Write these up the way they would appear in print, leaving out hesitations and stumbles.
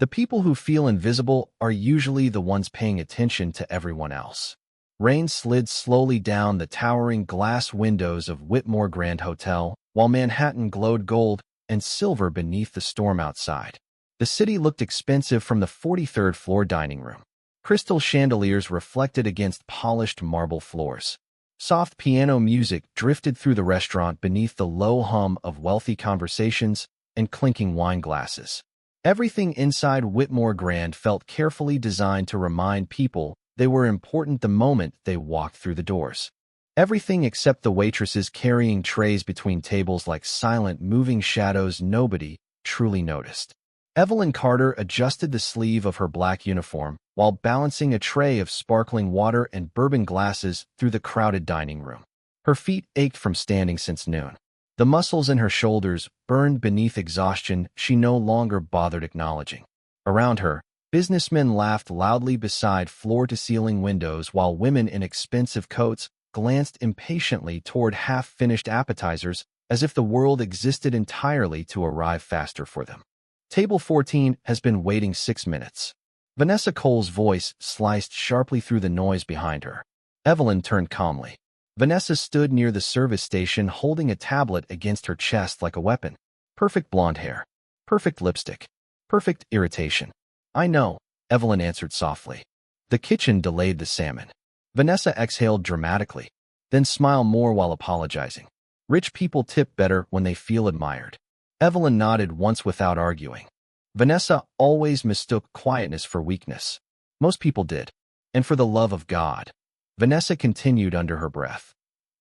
The people who feel invisible are usually the ones paying attention to everyone else. Rain slid slowly down the towering glass windows of Whitmore Grand Hotel, while Manhattan glowed gold and silver beneath the storm outside. The city looked expensive from the 43rd floor dining room. Crystal chandeliers reflected against polished marble floors. Soft piano music drifted through the restaurant beneath the low hum of wealthy conversations and clinking wine glasses. Everything inside Whitmore Grand felt carefully designed to remind people they were important the moment they walked through the doors. Everything except the waitresses carrying trays between tables like silent, moving shadows nobody truly noticed. Evelyn Carter adjusted the sleeve of her black uniform while balancing a tray of sparkling water and bourbon glasses through the crowded dining room. Her feet ached from standing since noon. The muscles in her shoulders burned beneath exhaustion she no longer bothered acknowledging. Around her, businessmen laughed loudly beside floor-to-ceiling windows while women in expensive coats glanced impatiently toward half-finished appetizers as if the world existed entirely to arrive faster for them. Table 14 has been waiting 6 minutes. Vanessa Cole's voice sliced sharply through the noise behind her. Evelyn turned calmly. Vanessa stood near the service station holding a tablet against her chest like a weapon. Perfect blonde hair. Perfect lipstick. Perfect irritation. I know, Evelyn answered softly. The kitchen delayed the salmon. Vanessa exhaled dramatically, then smiled more while apologizing. Rich people tip better when they feel admired. Evelyn nodded once without arguing. Vanessa always mistook quietness for weakness. Most people did. And for the love of God. Vanessa continued under her breath.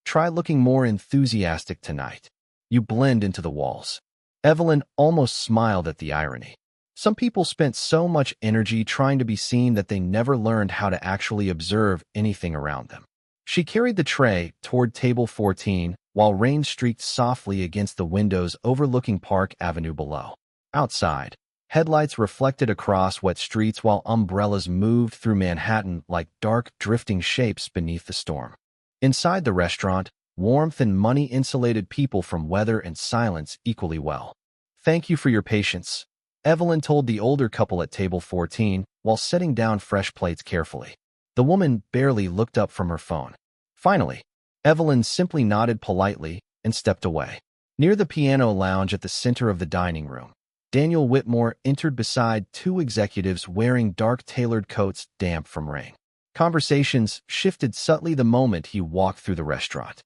Try looking more enthusiastic tonight. You blend into the walls. Evelyn almost smiled at the irony. Some people spent so much energy trying to be seen that they never learned how to actually observe anything around them. She carried the tray toward table 14 while rain streaked softly against the windows overlooking Park Avenue below. Outside, headlights reflected across wet streets while umbrellas moved through Manhattan like dark, drifting shapes beneath the storm. Inside the restaurant, warmth and money insulated people from weather and silence equally well. Thank you for your patience, Evelyn told the older couple at table 14 while setting down fresh plates carefully. The woman barely looked up from her phone. Finally, Evelyn simply nodded politely and stepped away. Near the piano lounge at the center of the dining room, Daniel Whitmore entered beside two executives wearing dark tailored coats damp from rain. Conversations shifted subtly the moment he walked through the restaurant.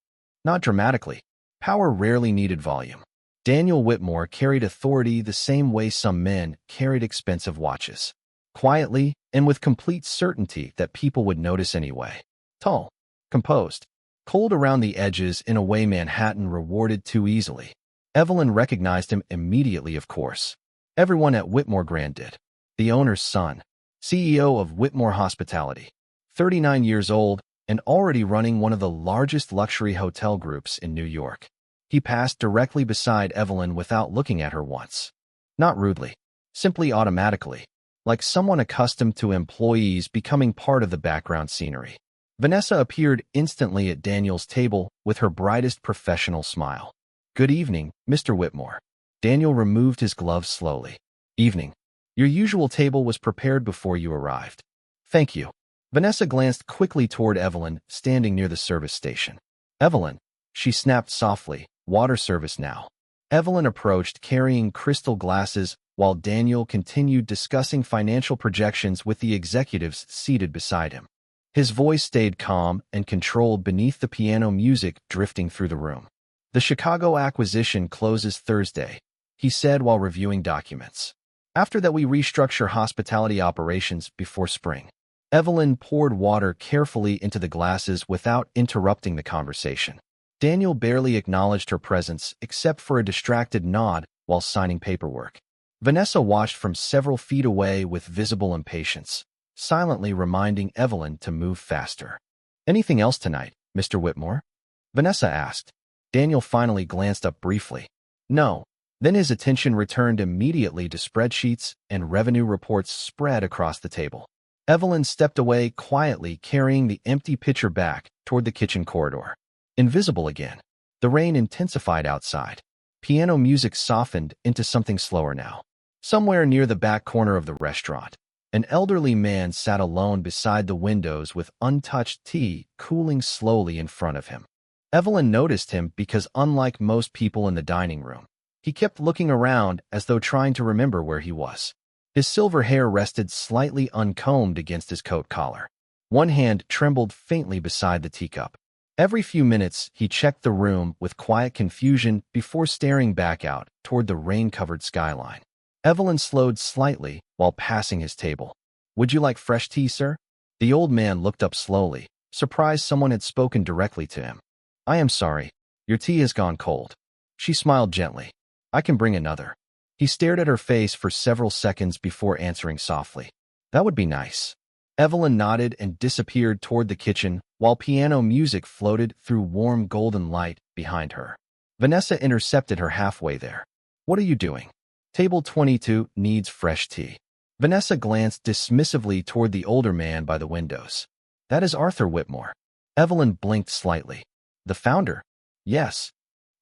Not dramatically. Power rarely needed volume. Daniel Whitmore carried authority the same way some men carried expensive watches. Quietly and with complete certainty that people would notice anyway. Tall, composed, cold around the edges in a way Manhattan rewarded too easily. Evelyn recognized him immediately, of course. Everyone at Whitmore Grand did. The owner's son, CEO of Whitmore Hospitality, 39 years old and already running one of the largest luxury hotel groups in New York. He passed directly beside Evelyn without looking at her once. Not rudely, simply automatically, like someone accustomed to employees becoming part of the background scenery. Vanessa appeared instantly at Daniel's table with her brightest professional smile. Good evening, Mr. Whitmore. Daniel removed his gloves slowly. Evening. Your usual table was prepared before you arrived. Thank you. Vanessa glanced quickly toward Evelyn, standing near the service station. Evelyn, she snapped softly, water service now. Evelyn approached carrying crystal glasses while Daniel continued discussing financial projections with the executives seated beside him. His voice stayed calm and controlled beneath the piano music drifting through the room. The Chicago acquisition closes Thursday, he said while reviewing documents. After that, we restructure hospitality operations before spring. Evelyn poured water carefully into the glasses without interrupting the conversation. Daniel barely acknowledged her presence except for a distracted nod while signing paperwork. Vanessa watched from several feet away with visible impatience, silently reminding Evelyn to move faster. Anything else tonight, Mr. Whitmore? Vanessa asked. Daniel finally glanced up briefly. No. Then his attention returned immediately to spreadsheets and revenue reports spread across the table. Evelyn stepped away quietly, carrying the empty pitcher back toward the kitchen corridor. Invisible again. The rain intensified outside. Piano music softened into something slower now. Somewhere near the back corner of the restaurant, an elderly man sat alone beside the windows with untouched tea cooling slowly in front of him. Evelyn noticed him because, unlike most people in the dining room, he kept looking around as though trying to remember where he was. His silver hair rested slightly uncombed against his coat collar. One hand trembled faintly beside the teacup. Every few minutes, he checked the room with quiet confusion before staring back out toward the rain-covered skyline. Evelyn slowed slightly while passing his table. "Would you like fresh tea, sir?" The old man looked up slowly, surprised someone had spoken directly to him. "I am sorry. Your tea has gone cold." She smiled gently. "I can bring another." He stared at her face for several seconds before answering softly. "That would be nice." Evelyn nodded and disappeared toward the kitchen while piano music floated through warm golden light behind her. Vanessa intercepted her halfway there. "What are you doing?" "Table 22 needs fresh tea." Vanessa glanced dismissively toward the older man by the windows. "That is Arthur Whitmore." Evelyn blinked slightly. "The founder?" "Yes."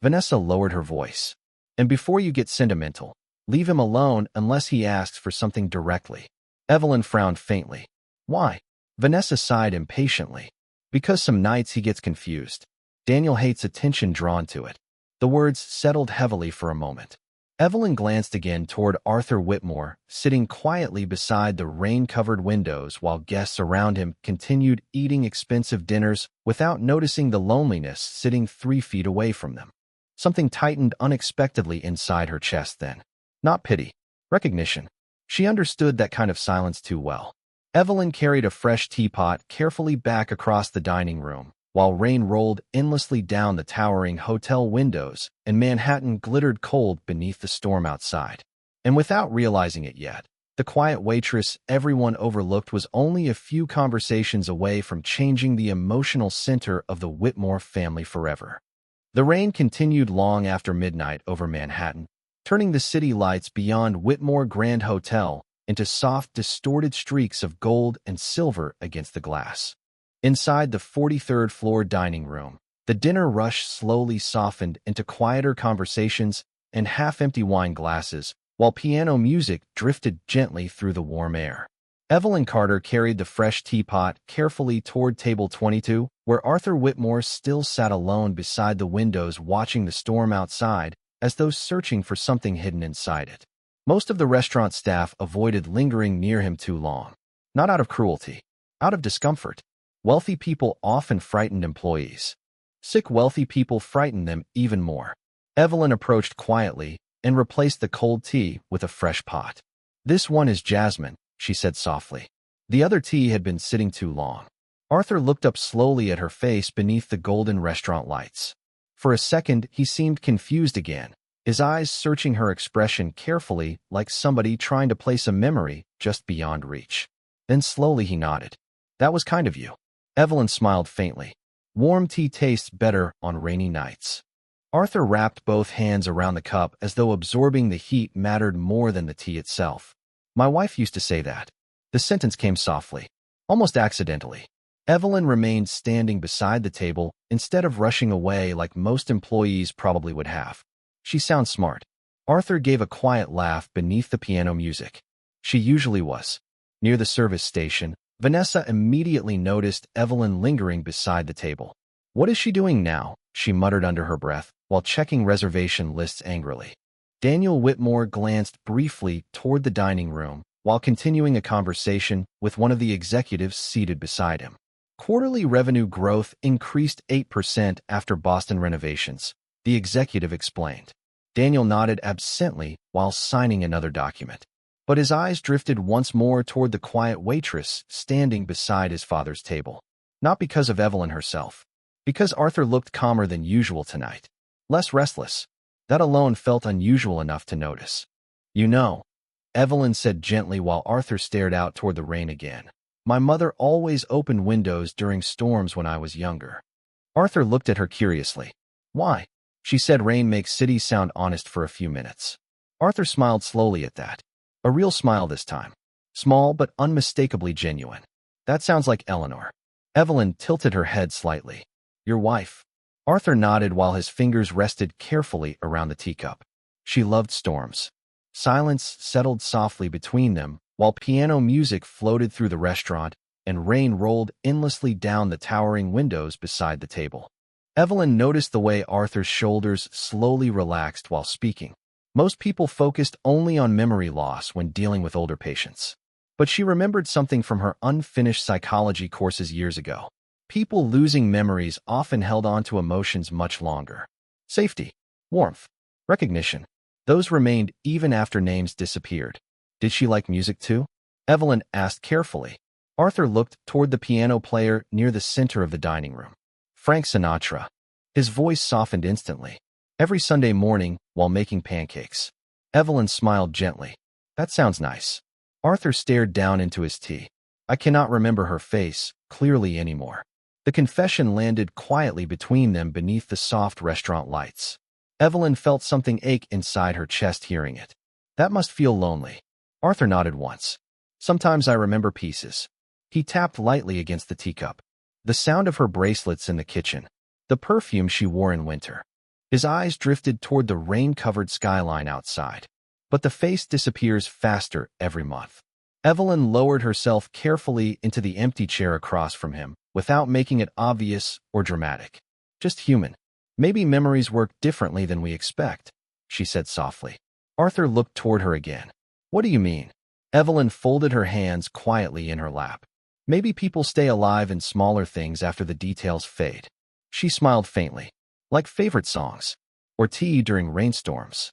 Vanessa lowered her voice. "And before you get sentimental, leave him alone unless he asks for something directly." Evelyn frowned faintly. "Why?" Vanessa sighed impatiently. "Because some nights he gets confused. Daniel hates attention drawn to it." The words settled heavily for a moment. Evelyn glanced again toward Arthur Whitmore, sitting quietly beside the rain-covered windows while guests around him continued eating expensive dinners without noticing the loneliness sitting 3 feet away from them. Something tightened unexpectedly inside her chest then. Not pity. Recognition. She understood that kind of silence too well. Evelyn carried a fresh teapot carefully back across the dining room, while rain rolled endlessly down the towering hotel windows and Manhattan glittered cold beneath the storm outside. And without realizing it yet, the quiet waitress everyone overlooked was only a few conversations away from changing the emotional center of the Whitmore family forever. The rain continued long after midnight over Manhattan, turning the city lights beyond Whitmore Grand Hotel into soft, distorted streaks of gold and silver against the glass. Inside the 43rd floor dining room, the dinner rush slowly softened into quieter conversations and half-empty wine glasses, while piano music drifted gently through the warm air. Evelyn Carter carried the fresh teapot carefully toward table 22, where Arthur Whitmore still sat alone beside the windows watching the storm outside, as though searching for something hidden inside it. Most of the restaurant staff avoided lingering near him too long. Not out of cruelty, out of discomfort. Wealthy people often frightened employees. Sick wealthy people frightened them even more. Evelyn approached quietly and replaced the cold tea with a fresh pot. "This one is jasmine," she said softly. The other tea had been sitting too long. Arthur looked up slowly at her face beneath the golden restaurant lights. For a second, he seemed confused again, his eyes searching her expression carefully like somebody trying to place a memory just beyond reach. Then slowly he nodded. "That was kind of you." Evelyn smiled faintly. "Warm tea tastes better on rainy nights." Arthur wrapped both hands around the cup as though absorbing the heat mattered more than the tea itself. "My wife used to say that." The sentence came softly, almost accidentally. Evelyn remained standing beside the table instead of rushing away like most employees probably would have. "She sounds smart." Arthur gave a quiet laugh beneath the piano music. She usually was. Near the service station, Vanessa immediately noticed Evelyn lingering beside the table. "What is she doing now?" she muttered under her breath, while checking reservation lists angrily. Daniel Whitmore glanced briefly toward the dining room, while continuing a conversation with one of the executives seated beside him. Quarterly revenue growth increased 8% after Boston renovations, the executive explained. Daniel nodded absently while signing another document. But his eyes drifted once more toward the quiet waitress standing beside his father's table. Not because of Evelyn herself. Because Arthur looked calmer than usual tonight. Less restless. That alone felt unusual enough to notice. "You know," Evelyn said gently while Arthur stared out toward the rain again. "My mother always opened windows during storms when I was younger." Arthur looked at her curiously. "Why?" She said rain makes cities sound honest for a few minutes. Arthur smiled slowly at that. A real smile this time. Small but unmistakably genuine. "That sounds like Eleanor." Evelyn tilted her head slightly. "Your wife?" Arthur nodded while his fingers rested carefully around the teacup. "She loved storms." Silence settled softly between them, while piano music floated through the restaurant and rain rolled endlessly down the towering windows beside the table. Evelyn noticed the way Arthur's shoulders slowly relaxed while speaking. Most people focused only on memory loss when dealing with older patients. But she remembered something from her unfinished psychology courses years ago. People losing memories often held on to emotions much longer. Safety, warmth, recognition. Those remained even after names disappeared. Did she like music too? Evelyn asked carefully. Arthur looked toward the piano player near the center of the dining room. Frank Sinatra. His voice softened instantly. Every Sunday morning, while making pancakes. Evelyn smiled gently. That sounds nice. Arthur stared down into his tea. I cannot remember her face clearly anymore. The confession landed quietly between them beneath the soft restaurant lights. Evelyn felt something ache inside her chest hearing it. That must feel lonely. Arthur nodded once. Sometimes I remember pieces. He tapped lightly against the teacup. The sound of her bracelets in the kitchen. The perfume she wore in winter. His eyes drifted toward the rain-covered skyline outside. But the face disappears faster every month. Evelyn lowered herself carefully into the empty chair across from him, without making it obvious or dramatic. Just human. Maybe memories work differently than we expect, she said softly. Arthur looked toward her again. What do you mean? Evelyn folded her hands quietly in her lap. Maybe people stay alive in smaller things after the details fade. She smiled faintly. Like favorite songs. Or tea during rainstorms.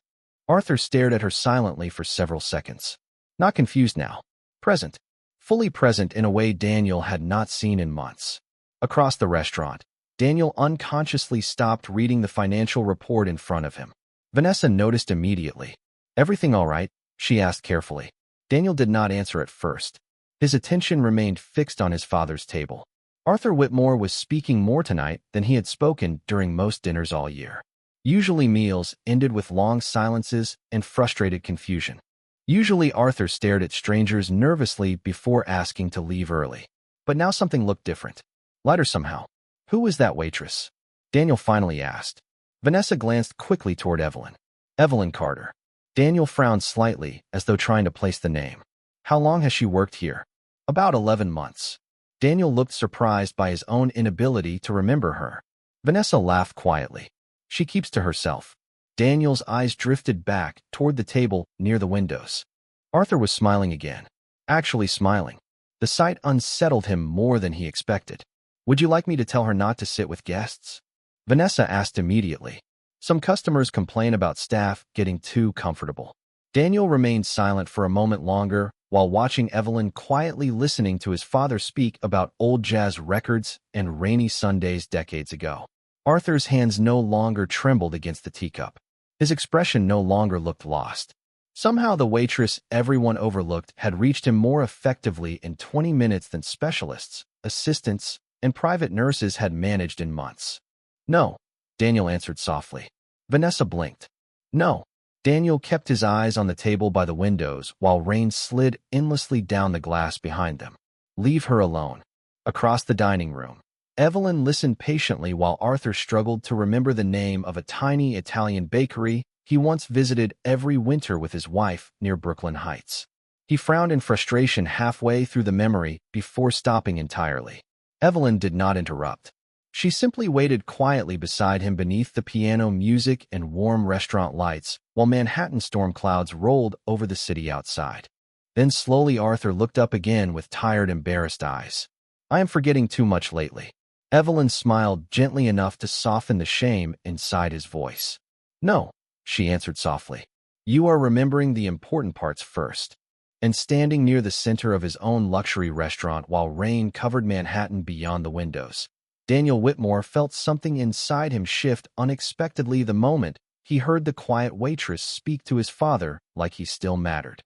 Arthur stared at her silently for several seconds. Not confused now. Present. Fully present in a way Daniel had not seen in months. Across the restaurant, Daniel unconsciously stopped reading the financial report in front of him. Vanessa noticed immediately. Everything all right? She asked carefully. Daniel did not answer at first. His attention remained fixed on his father's table. Arthur Whitmore was speaking more tonight than he had spoken during most dinners all year. Usually meals ended with long silences and frustrated confusion. Usually Arthur stared at strangers nervously before asking to leave early. But now something looked different. Lighter somehow. Who was that waitress? Daniel finally asked. Vanessa glanced quickly toward Evelyn. Evelyn Carter. Daniel frowned slightly, as though trying to place the name. How long has she worked here? About 11 months. Daniel looked surprised by his own inability to remember her. Vanessa laughed quietly. She keeps to herself. Daniel's eyes drifted back toward the table near the windows. Arthur was smiling again. Actually smiling. The sight unsettled him more than he expected. Would you like me to tell her not to sit with guests? Vanessa asked immediately. Some customers complain about staff getting too comfortable. Daniel remained silent for a moment longer while watching Evelyn quietly listening to his father speak about old jazz records and rainy Sundays decades ago. Arthur's hands no longer trembled against the teacup. His expression no longer looked lost. Somehow the waitress everyone overlooked had reached him more effectively in 20 minutes than specialists, assistants, and private nurses had managed in months. No, Daniel answered softly. Vanessa blinked. No. Daniel kept his eyes on the table by the windows while rain slid endlessly down the glass behind them. Leave her alone. Across the dining room, Evelyn listened patiently while Arthur struggled to remember the name of a tiny Italian bakery he once visited every winter with his wife near Brooklyn Heights. He frowned in frustration halfway through the memory before stopping entirely. Evelyn did not interrupt. She simply waited quietly beside him beneath the piano music and warm restaurant lights while Manhattan storm clouds rolled over the city outside. Then slowly Arthur looked up again with tired, embarrassed eyes. I am forgetting too much lately. Evelyn smiled gently enough to soften the shame inside his voice. No, she answered softly. You are remembering the important parts first. And standing near the center of his own luxury restaurant while rain covered Manhattan beyond the windows, Daniel Whitmore felt something inside him shift unexpectedly the moment he heard the quiet waitress speak to his father like he still mattered.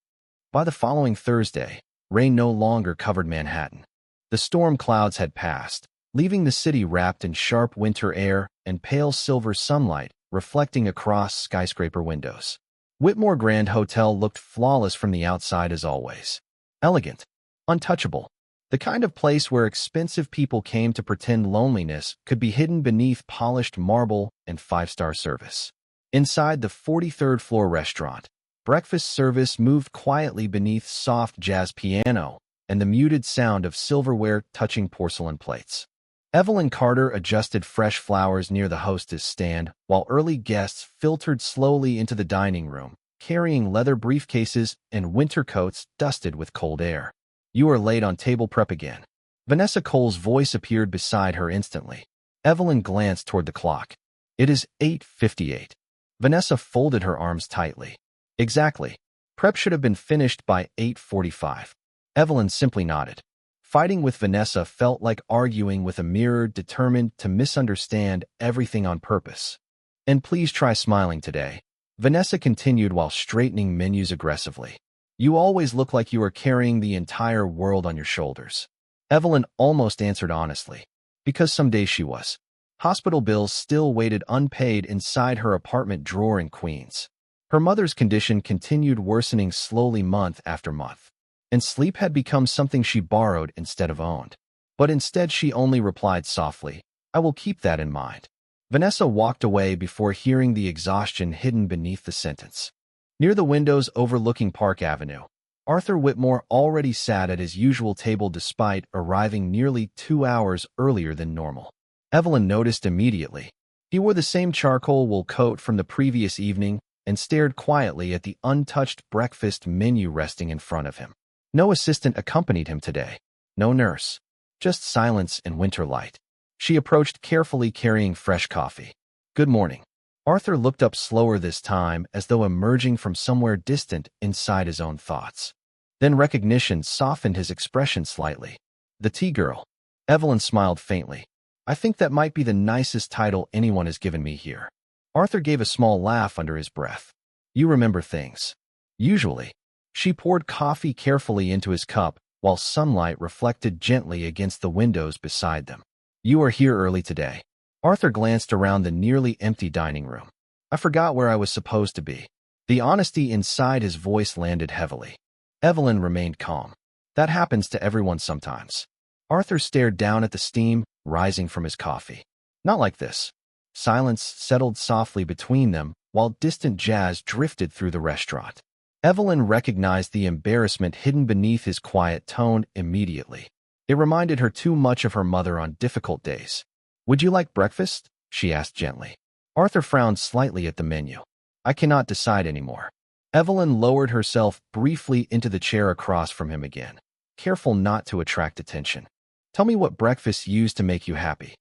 By the following Thursday, rain no longer covered Manhattan. The storm clouds had passed, leaving the city wrapped in sharp winter air and pale silver sunlight reflecting across skyscraper windows. Whitmore Grand Hotel looked flawless from the outside as always. Elegant, untouchable. The kind of place where expensive people came to pretend loneliness could be hidden beneath polished marble and five-star service. Inside the 43rd floor restaurant, Breakfast service moved quietly beneath soft jazz piano and the muted sound of silverware touching porcelain plates. Evelyn Carter adjusted fresh flowers near the hostess stand, while early guests filtered slowly into the dining room, carrying leather briefcases and winter coats dusted with cold air. "You are late on table prep again." Vanessa Cole's voice appeared beside her instantly. Evelyn glanced toward the clock. "It is 8:58. Vanessa folded her arms tightly. "Exactly. Prep should have been finished by 8:45. Evelyn simply nodded. Fighting with Vanessa felt like arguing with a mirror determined to misunderstand everything on purpose. "And please try smiling today," Vanessa continued while straightening menus aggressively. "You always look like you are carrying the entire world on your shoulders." Evelyn almost answered honestly. Because some days she was. Hospital bills still waited unpaid inside her apartment drawer in Queens. Her mother's condition continued worsening slowly month after month, and sleep had become something she borrowed instead of owned. But instead she only replied softly, "I will keep that in mind." Vanessa walked away before hearing the exhaustion hidden beneath the sentence. Near the windows overlooking Park Avenue, Arthur Whitmore already sat at his usual table despite arriving nearly 2 hours earlier than normal. Evelyn noticed immediately. He wore the same charcoal wool coat from the previous evening and stared quietly at the untouched breakfast menu resting in front of him. No assistant accompanied him today. No nurse. Just silence and winter light. She approached carefully carrying fresh coffee. "Good morning." Arthur looked up slower this time, as though emerging from somewhere distant inside his own thoughts. Then recognition softened his expression slightly. "The tea girl." Evelyn smiled faintly. "I think that might be the nicest title anyone has given me here." Arthur gave a small laugh under his breath. "You remember things." "Usually." She poured coffee carefully into his cup, while sunlight reflected gently against the windows beside them. "You are here early today." Arthur glanced around the nearly empty dining room. "I forgot where I was supposed to be." The honesty inside his voice landed heavily. Evelyn remained calm. "That happens to everyone sometimes." Arthur stared down at the steam rising from his coffee. "Not like this." Silence settled softly between them, while distant jazz drifted through the restaurant. Evelyn recognized the embarrassment hidden beneath his quiet tone immediately. It reminded her too much of her mother on difficult days. "Would you like breakfast?" she asked gently. Arthur frowned slightly at the menu. "I cannot decide anymore." Evelyn lowered herself briefly into the chair across from him again, careful not to attract attention. "Tell me what breakfast used to make you happy."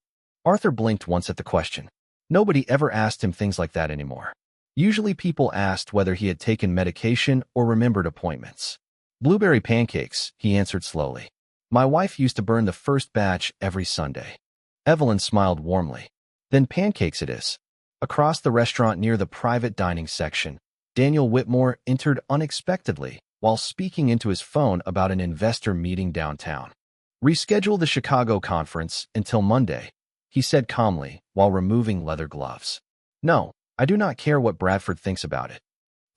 Arthur blinked once at the question. Nobody ever asked him things like that anymore. Usually people asked whether he had taken medication or remembered appointments. "Blueberry pancakes," he answered slowly. "My wife used to burn the first batch every Sunday." Evelyn smiled warmly. "Then pancakes it is." Across the restaurant near the private dining section, Daniel Whitmore entered unexpectedly while speaking into his phone about an investor meeting downtown. "Reschedule the Chicago conference until Monday," he said calmly while removing leather gloves. "No, I do not care what Bradford thinks about it."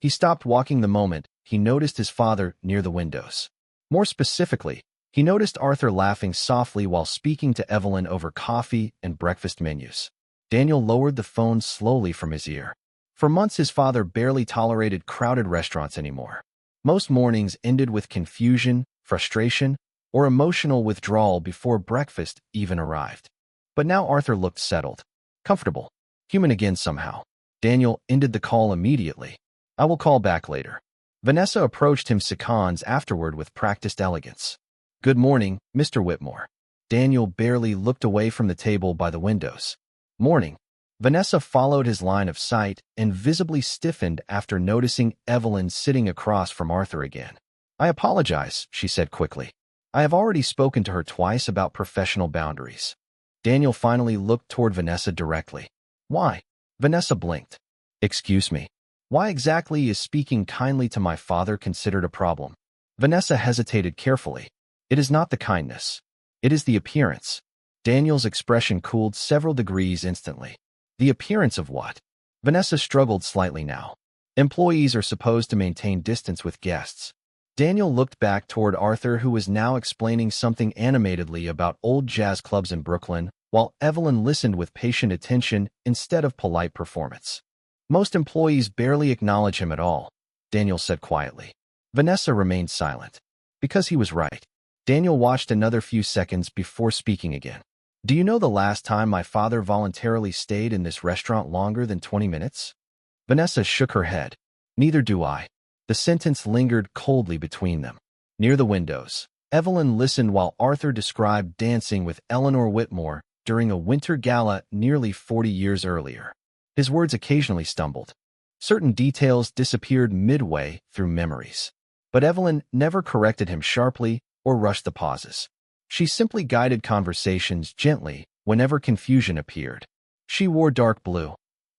He stopped walking the moment he noticed his father near the windows. More specifically, he noticed Arthur laughing softly while speaking to Evelyn over coffee and breakfast menus. Daniel lowered the phone slowly from his ear. For months his father barely tolerated crowded restaurants anymore. Most mornings ended with confusion, frustration, or emotional withdrawal before breakfast even arrived. But now Arthur looked settled, comfortable, human again somehow. Daniel ended the call immediately. "I will call back later." Vanessa approached him seconds afterward with practiced elegance. "Good morning, Mr. Whitmore." Daniel barely looked away from the table by the windows. "Morning." Vanessa followed his line of sight and visibly stiffened after noticing Evelyn sitting across from Arthur again. "I apologize," she said quickly. "I have already spoken to her twice about professional boundaries." Daniel finally looked toward Vanessa directly. "Why?" Vanessa blinked. "Excuse me. Why exactly is speaking kindly to my father considered a problem?" Vanessa hesitated carefully. "It is not the kindness. It is the appearance." Daniel's expression cooled several degrees instantly. "The appearance of what?" Vanessa struggled slightly now. "Employees are supposed to maintain distance with guests." Daniel looked back toward Arthur, who was now explaining something animatedly about old jazz clubs in Brooklyn, while Evelyn listened with patient attention instead of polite performance. "Most employees barely acknowledge him at all." Daniel said quietly. Vanessa remained silent. Because he was right. Daniel watched another few seconds before speaking again. Do you know the last time my father voluntarily stayed in this restaurant longer than 20 minutes? Vanessa shook her head. Neither do I. The sentence lingered coldly between them. Near the windows, Evelyn listened while Arthur described dancing with Eleanor Whitmore during a winter gala nearly 40 years earlier. His words occasionally stumbled. Certain details disappeared midway through memories. But Evelyn never corrected him sharply or rushed the pauses. She simply guided conversations gently whenever confusion appeared. She wore dark blue,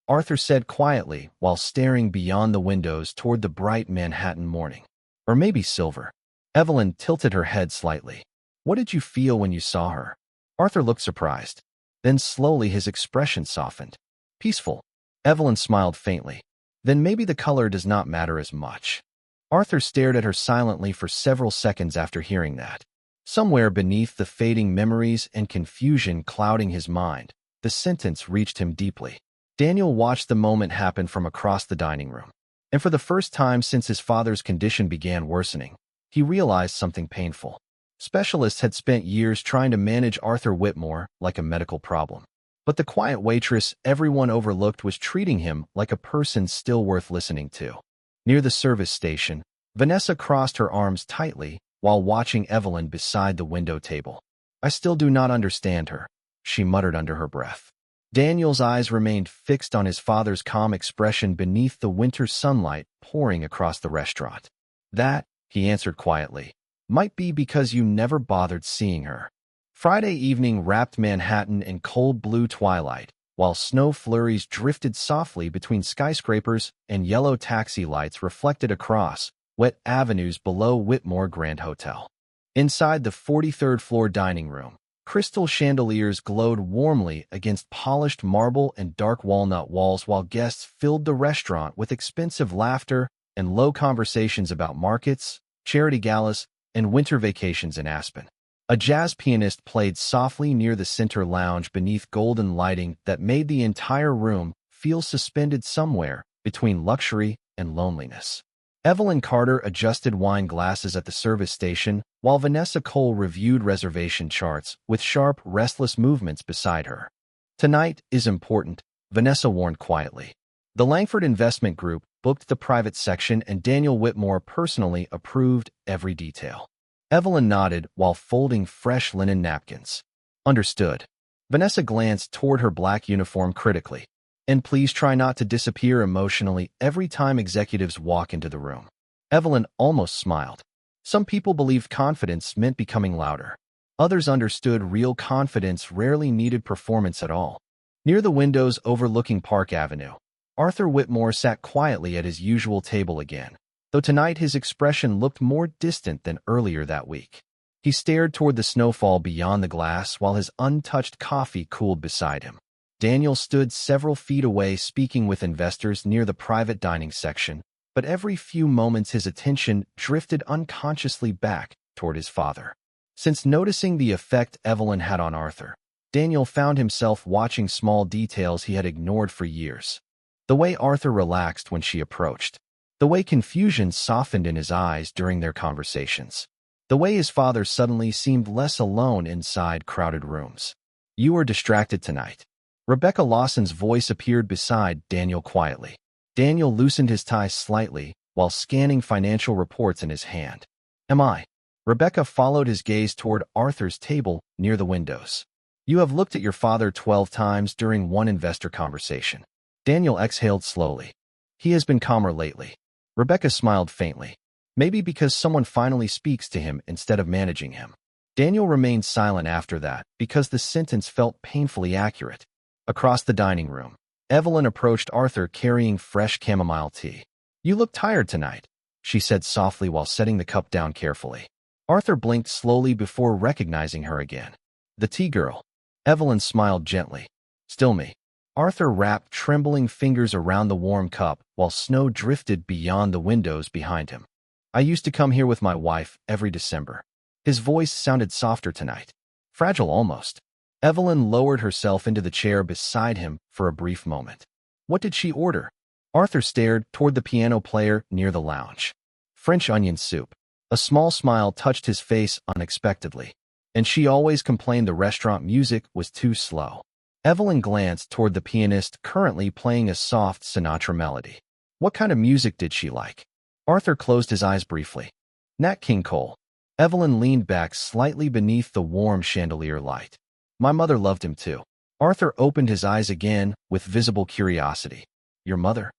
Arthur said quietly while staring beyond the windows toward the bright Manhattan morning. Or maybe silver. Evelyn tilted her head slightly. What did you feel when you saw her? Arthur looked surprised. Then slowly his expression softened. Peaceful. Evelyn smiled faintly. Then maybe the color does not matter as much. Arthur stared at her silently for several seconds after hearing that. Somewhere beneath the fading memories and confusion clouding his mind, the sentence reached him deeply. Daniel watched the moment happen from across the dining room. And for the first time since his father's condition began worsening, he realized something painful. Specialists had spent years trying to manage Arthur Whitmore like a medical problem. But the quiet waitress everyone overlooked was treating him like a person still worth listening to. Near the service station, Vanessa crossed her arms tightly while watching Evelyn beside the window table. I still do not understand her, she muttered under her breath. Daniel's eyes remained fixed on his father's calm expression beneath the winter sunlight pouring across the restaurant. That, he answered quietly, might be because you never bothered seeing her. Friday evening wrapped Manhattan in cold blue twilight, while snow flurries drifted softly between skyscrapers and yellow taxi lights reflected across wet avenues below Whitmore Grand Hotel. Inside the 43rd floor dining room, crystal chandeliers glowed warmly against polished marble and dark walnut walls while guests filled the restaurant with expensive laughter and low conversations about markets, charity galas, and winter vacations in Aspen. A jazz pianist played softly near the center lounge beneath golden lighting that made the entire room feel suspended somewhere between luxury and loneliness. Evelyn Carter adjusted wine glasses at the service station, while Vanessa Cole reviewed reservation charts with sharp, restless movements beside her. Tonight is important, Vanessa warned quietly. The Langford Investment Group booked the private section and Daniel Whitmore personally approved every detail. Evelyn nodded while folding fresh linen napkins. Understood. Vanessa glanced toward her black uniform critically. And please try not to disappear emotionally every time executives walk into the room. Evelyn almost smiled. Some people believed confidence meant becoming louder. Others understood real confidence rarely needed performance at all. Near the windows overlooking Park Avenue, Arthur Whitmore sat quietly at his usual table again, though tonight his expression looked more distant than earlier that week. He stared toward the snowfall beyond the glass while his untouched coffee cooled beside him. Daniel stood several feet away speaking with investors near the private dining section, but every few moments his attention drifted unconsciously back toward his father. Since noticing the effect Evelyn had on Arthur, Daniel found himself watching small details he had ignored for years. The way Arthur relaxed when she approached. The way confusion softened in his eyes during their conversations. The way his father suddenly seemed less alone inside crowded rooms. You were distracted tonight. Rebecca Lawson's voice appeared beside Daniel quietly. Daniel loosened his tie slightly while scanning financial reports in his hand. Am I? Rebecca followed his gaze toward Arthur's table near the windows. You have looked at your father 12 times during one investor conversation. Daniel exhaled slowly. He has been calmer lately. Rebecca smiled faintly. Maybe because someone finally speaks to him instead of managing him. Daniel remained silent after that because the sentence felt painfully accurate. Across the dining room, Evelyn approached Arthur carrying fresh chamomile tea. You look tired tonight, she said softly while setting the cup down carefully. Arthur blinked slowly before recognizing her again. The tea girl. Evelyn smiled gently. Still me. Arthur wrapped trembling fingers around the warm cup while snow drifted beyond the windows behind him. I used to come here with my wife every December. His voice sounded softer tonight. Fragile almost. Evelyn lowered herself into the chair beside him for a brief moment. What did she order? Arthur stared toward the piano player near the lounge. French onion soup. A small smile touched his face unexpectedly. And she always complained the restaurant music was too slow. Evelyn glanced toward the pianist currently playing a soft Sinatra melody. What kind of music did she like? Arthur closed his eyes briefly. Nat King Cole. Evelyn leaned back slightly beneath the warm chandelier light. My mother loved him too. Arthur opened his eyes again with visible curiosity. Your mother?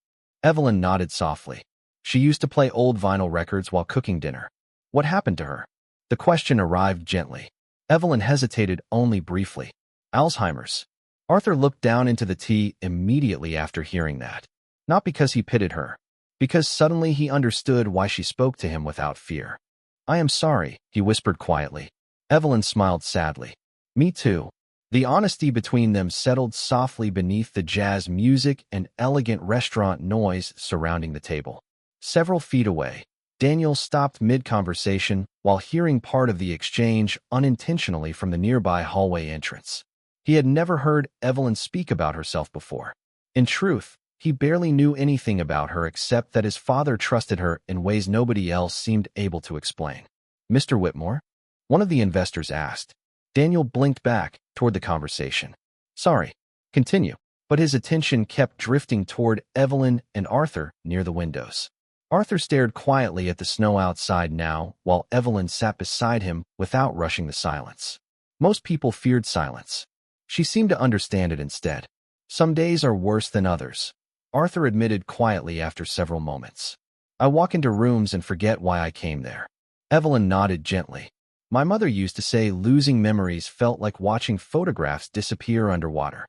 Evelyn nodded softly. She used to play old vinyl records while cooking dinner. What happened to her? The question arrived gently. Evelyn hesitated only briefly. Alzheimer's. Arthur looked down into the tea immediately after hearing that. Not because he pitied her, because suddenly he understood why she spoke to him without fear. I am sorry, he whispered quietly. Evelyn smiled sadly. Me too. The honesty between them settled softly beneath the jazz music and elegant restaurant noise surrounding the table. Several feet away, Daniel stopped mid-conversation while hearing part of the exchange unintentionally from the nearby hallway entrance. He had never heard Evelyn speak about herself before. In truth, he barely knew anything about her except that his father trusted her in ways nobody else seemed able to explain. Mr. Whitmore? One of the investors asked. Daniel blinked back toward the conversation. Sorry. Continue. But his attention kept drifting toward Evelyn and Arthur near the windows. Arthur stared quietly at the snow outside now, while Evelyn sat beside him without rushing the silence. Most people feared silence. She seemed to understand it instead. Some days are worse than others, Arthur admitted quietly after several moments. I walk into rooms and forget why I came there. Evelyn nodded gently. My mother used to say losing memories felt like watching photographs disappear underwater.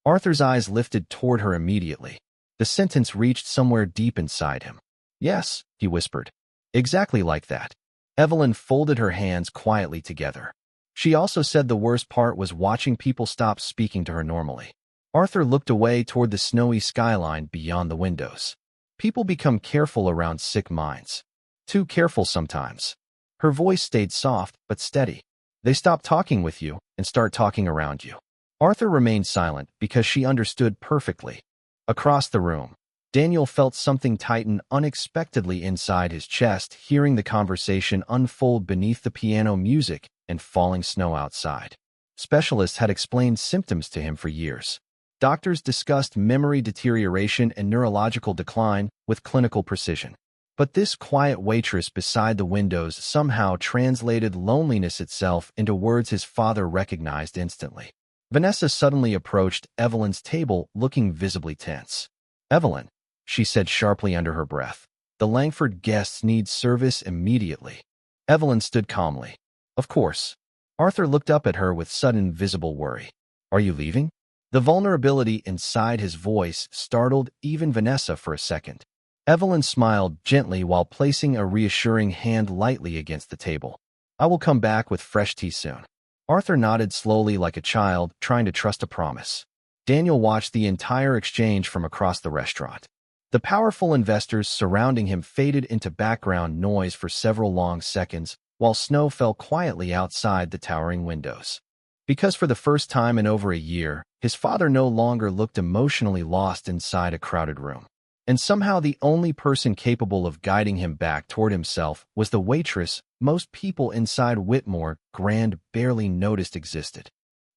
Arthur's eyes lifted toward her immediately. The sentence reached somewhere deep inside him. Yes, he whispered. Exactly like that. Evelyn folded her hands quietly together. She also said the worst part was watching people stop speaking to her normally. Arthur looked away toward the snowy skyline beyond the windows. People become careful around sick minds. Too careful sometimes. Her voice stayed soft but steady. They stop talking with you and start talking around you. Arthur remained silent because she understood perfectly. Across the room, Daniel felt something tighten unexpectedly inside his chest, hearing the conversation unfold beneath the piano music and falling snow outside. Specialists had explained symptoms to him for years. Doctors discussed memory deterioration and neurological decline with clinical precision. But this quiet waitress beside the windows somehow translated loneliness itself into words his father recognized instantly. Vanessa suddenly approached Evelyn's table, looking visibly tense. Evelyn, she said sharply under her breath, the Langford guests need service immediately. Evelyn stood calmly. Of course. Arthur looked up at her with sudden visible worry. Are you leaving? The vulnerability inside his voice startled even Vanessa for a second. Evelyn smiled gently while placing a reassuring hand lightly against the table. I will come back with fresh tea soon. Arthur nodded slowly like a child trying to trust a promise. Daniel watched the entire exchange from across the restaurant. The powerful investors surrounding him faded into background noise for several long seconds, while snow fell quietly outside the towering windows. Because for the first time in over a year, his father no longer looked emotionally lost inside a crowded room. And somehow the only person capable of guiding him back toward himself was the waitress most people inside Whitmore Grand barely noticed existed.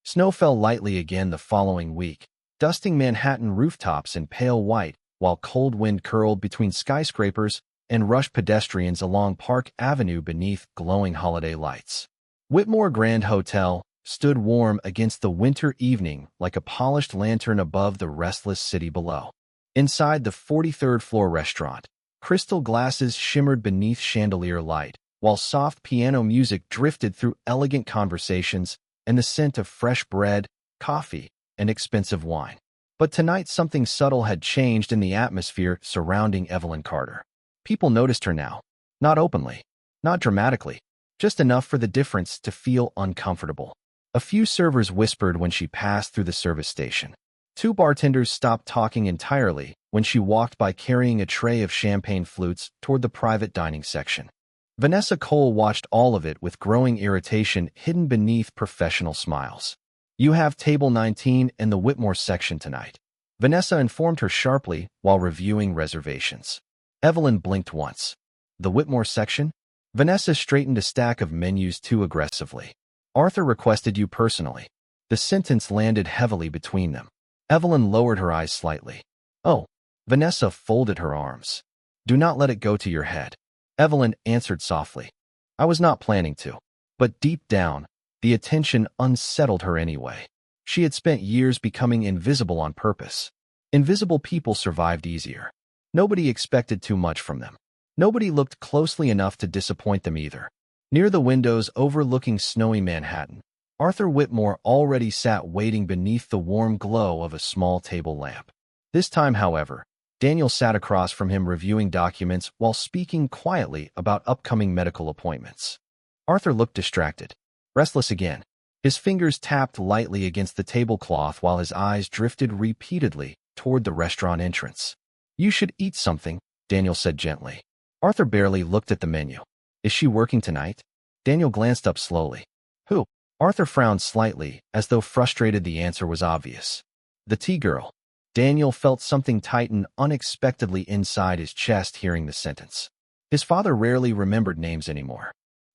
Snow fell lightly again the following week, dusting Manhattan rooftops in pale white, while cold wind curled between skyscrapers and rushed pedestrians along Park Avenue beneath glowing holiday lights. Whitmore Grand Hotel stood warm against the winter evening like a polished lantern above the restless city below. Inside the 43rd floor restaurant, crystal glasses shimmered beneath chandelier light, while soft piano music drifted through elegant conversations and the scent of fresh bread, coffee, and expensive wine. But tonight something subtle had changed in the atmosphere surrounding Evelyn Carter. People noticed her now. Not openly, not dramatically, just enough for the difference to feel uncomfortable. A few servers whispered when she passed through the service station. Two bartenders stopped talking entirely when she walked by carrying a tray of champagne flutes toward the private dining section. Vanessa Cole watched all of it with growing irritation hidden beneath professional smiles. You have table 19 in the Whitmore section tonight. Vanessa informed her sharply while reviewing reservations. Evelyn blinked once. The Whitmore section? Vanessa straightened a stack of menus too aggressively. Arthur requested you personally. The sentence landed heavily between them. Evelyn lowered her eyes slightly. Oh. Vanessa folded her arms. Do not let it go to your head. Evelyn answered softly. I was not planning to. But deep down, the attention unsettled her anyway. She had spent years becoming invisible on purpose. Invisible people survived easier. Nobody expected too much from them. Nobody looked closely enough to disappoint them either. Near the windows overlooking snowy Manhattan, Arthur Whitmore already sat waiting beneath the warm glow of a small table lamp. This time, however, Daniel sat across from him reviewing documents while speaking quietly about upcoming medical appointments. Arthur looked distracted, restless again. His fingers tapped lightly against the tablecloth while his eyes drifted repeatedly toward the restaurant entrance. You should eat something, Daniel said gently. Arthur barely looked at the menu. Is she working tonight? Daniel glanced up slowly. Who? Arthur frowned slightly, as though frustrated the answer was obvious. The tea girl. Daniel felt something tighten unexpectedly inside his chest hearing the sentence. His father rarely remembered names anymore.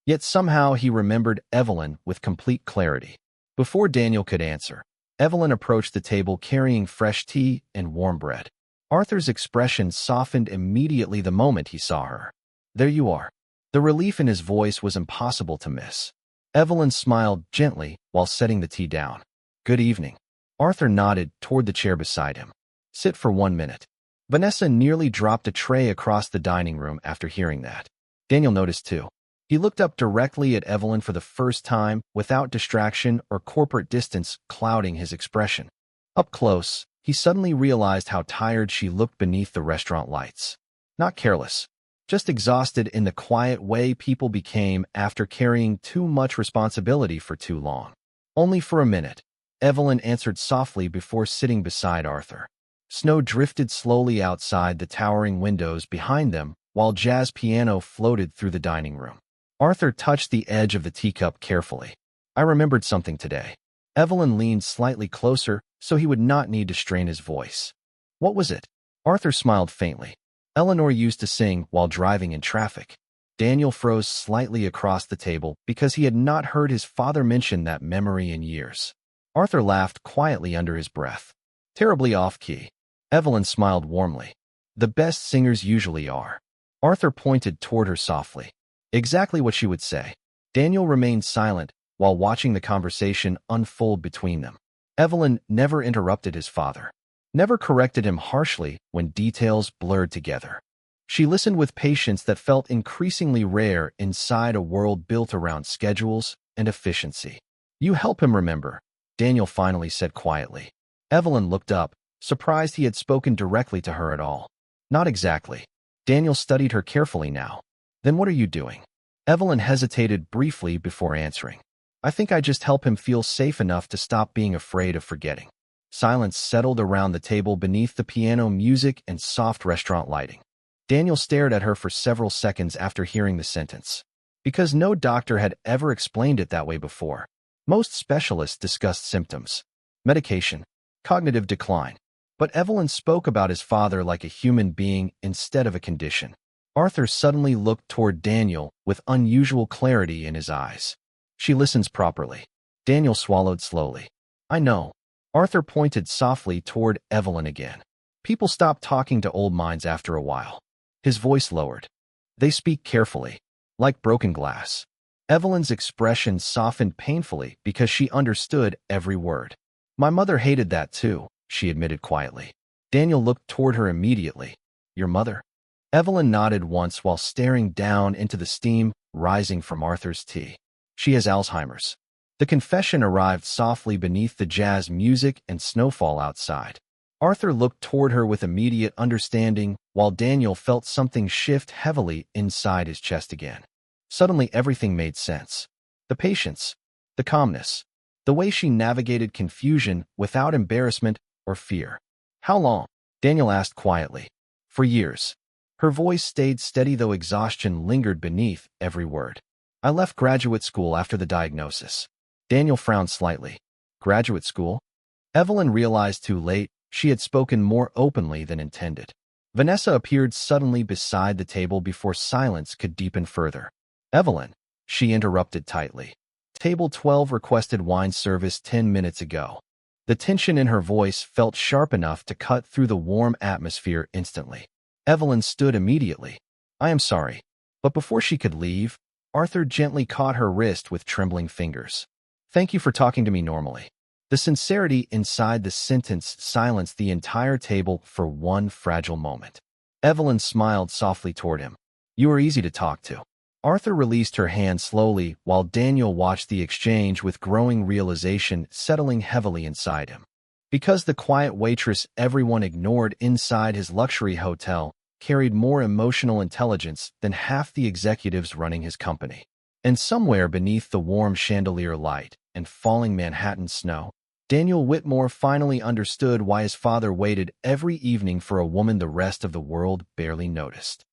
Yet somehow he remembered Evelyn with complete clarity. Before Daniel could answer, Evelyn approached the table carrying fresh tea and warm bread. Arthur's expression softened immediately the moment he saw her. There you are. The relief in his voice was impossible to miss. Evelyn smiled gently while setting the tea down. Good evening. Arthur nodded toward the chair beside him. Sit for 1 minute. Vanessa nearly dropped a tray across the dining room after hearing that. Daniel noticed too. He looked up directly at Evelyn for the first time without distraction or corporate distance clouding his expression. Up close, he suddenly realized how tired she looked beneath the restaurant lights. Not careless, just exhausted in the quiet way people became after carrying too much responsibility for too long. Only for a minute. Evelyn answered softly before sitting beside Arthur. Snow drifted slowly outside the towering windows behind them while jazz piano floated through the dining room. Arthur touched the edge of the teacup carefully. I remembered something today. Evelyn leaned slightly closer so he would not need to strain his voice. What was it? Arthur smiled faintly. Eleanor used to sing while driving in traffic. Daniel froze slightly across the table because he had not heard his father mention that memory in years. Arthur laughed quietly under his breath. Terribly off-key. Evelyn smiled warmly. The best singers usually are. Arthur pointed toward her softly. Exactly what she would say. Daniel remained silent while watching the conversation unfold between them. Evelyn never interrupted his father. Never corrected him harshly when details blurred together. She listened with patience that felt increasingly rare inside a world built around schedules and efficiency. You help him remember, Daniel finally said quietly. Evelyn looked up, surprised he had spoken directly to her at all. Not exactly. Daniel studied her carefully now. Then what are you doing? Evelyn hesitated briefly before answering. I think I just help him feel safe enough to stop being afraid of forgetting. Silence settled around the table beneath the piano music and soft restaurant lighting. Daniel stared at her for several seconds after hearing the sentence. Because no doctor had ever explained it that way before. Most specialists discussed symptoms, medication, cognitive decline. But Evelyn spoke about his father like a human being instead of a condition. Arthur suddenly looked toward Daniel with unusual clarity in his eyes. She listens properly. Daniel swallowed slowly. I know. Arthur pointed softly toward Evelyn again. People stop talking to old minds after a while. His voice lowered. They speak carefully, like broken glass. Evelyn's expression softened painfully because she understood every word. My mother hated that too, she admitted quietly. Daniel looked toward her immediately. Your mother? Evelyn nodded once while staring down into the steam rising from Arthur's tea. She has Alzheimer's. The confession arrived softly beneath the jazz music and snowfall outside. Arthur looked toward her with immediate understanding, while Daniel felt something shift heavily inside his chest again. Suddenly everything made sense. The patience, the calmness, the way she navigated confusion without embarrassment or fear. How long? Daniel asked quietly. For years. Her voice stayed steady though exhaustion lingered beneath every word. I left graduate school after the diagnosis. Daniel frowned slightly. Graduate school? Evelyn realized too late She had spoken more openly than intended. Vanessa appeared suddenly beside the table before silence could deepen further. "Evelyn," she interrupted tightly. "Table 12 requested wine service 10 minutes ago." The tension in her voice felt sharp enough to cut through the warm atmosphere instantly. Evelyn stood immediately. "I am sorry." But before she could leave, Arthur gently caught her wrist with trembling fingers. "Thank you for talking to me normally." The sincerity inside the sentence silenced the entire table for one fragile moment. Evelyn smiled softly toward him. "You are easy to talk to." Arthur released her hand slowly while Daniel watched the exchange with growing realization settling heavily inside him. Because the quiet waitress everyone ignored inside his luxury hotel carried more emotional intelligence than half the executives running his company. And somewhere beneath the warm chandelier light and falling Manhattan snow, Daniel Whitmore finally understood why his father waited every evening for a woman the rest of the world barely noticed.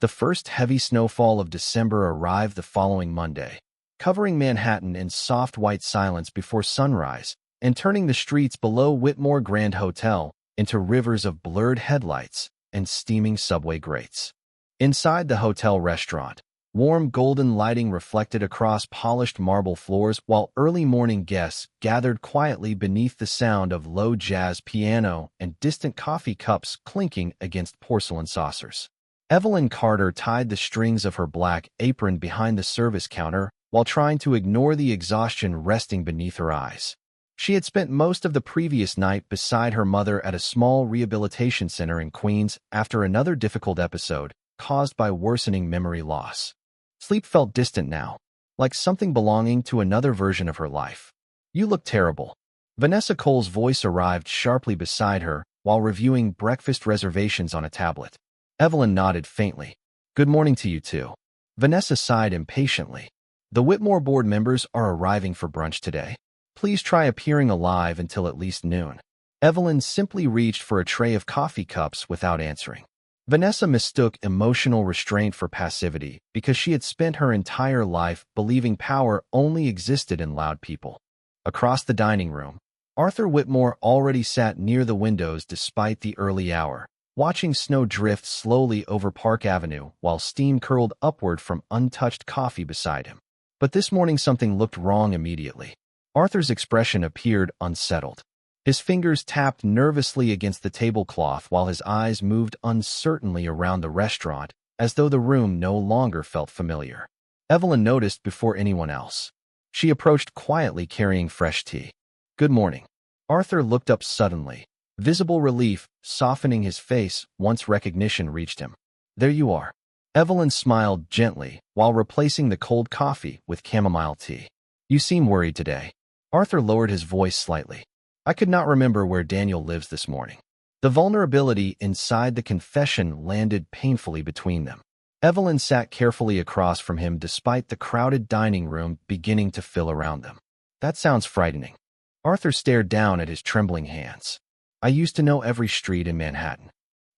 The first heavy snowfall of December arrived the following Monday, covering Manhattan in soft white silence before sunrise and turning the streets below Whitmore Grand Hotel into rivers of blurred headlights and steaming subway grates. Inside the hotel restaurant, warm golden lighting reflected across polished marble floors while early morning guests gathered quietly beneath the sound of low jazz piano and distant coffee cups clinking against porcelain saucers. Evelyn Carter tied the strings of her black apron behind the service counter while trying to ignore the exhaustion resting beneath her eyes. She had spent most of the previous night beside her mother at a small rehabilitation center in Queens after another difficult episode caused by worsening memory loss. Sleep felt distant now, like something belonging to another version of her life. "You look terrible." Vanessa Cole's voice arrived sharply beside her while reviewing breakfast reservations on a tablet. Evelyn nodded faintly. "Good morning to you too." Vanessa sighed impatiently. "The Whitmore board members are arriving for brunch today. Please try appearing alive until at least noon." Evelyn simply reached for a tray of coffee cups without answering. Vanessa mistook emotional restraint for passivity because she had spent her entire life believing power only existed in loud people. Across the dining room, Arthur Whitmore already sat near the windows despite the early hour, watching snow drift slowly over Park Avenue while steam curled upward from untouched coffee beside him. But this morning something looked wrong immediately. Arthur's expression appeared unsettled. His fingers tapped nervously against the tablecloth while his eyes moved uncertainly around the restaurant, as though the room no longer felt familiar. Evelyn noticed before anyone else. She approached quietly carrying fresh tea. "Good morning." Arthur looked up suddenly, visible relief softening his face once recognition reached him. "There you are." Evelyn smiled gently while replacing the cold coffee with chamomile tea. "You seem worried today." Arthur lowered his voice slightly. "I could not remember where Daniel lives this morning." The vulnerability inside the confession landed painfully between them. Evelyn sat carefully across from him despite the crowded dining room beginning to fill around them. "That sounds frightening." Arthur stared down at his trembling hands. "I used to know every street in Manhattan."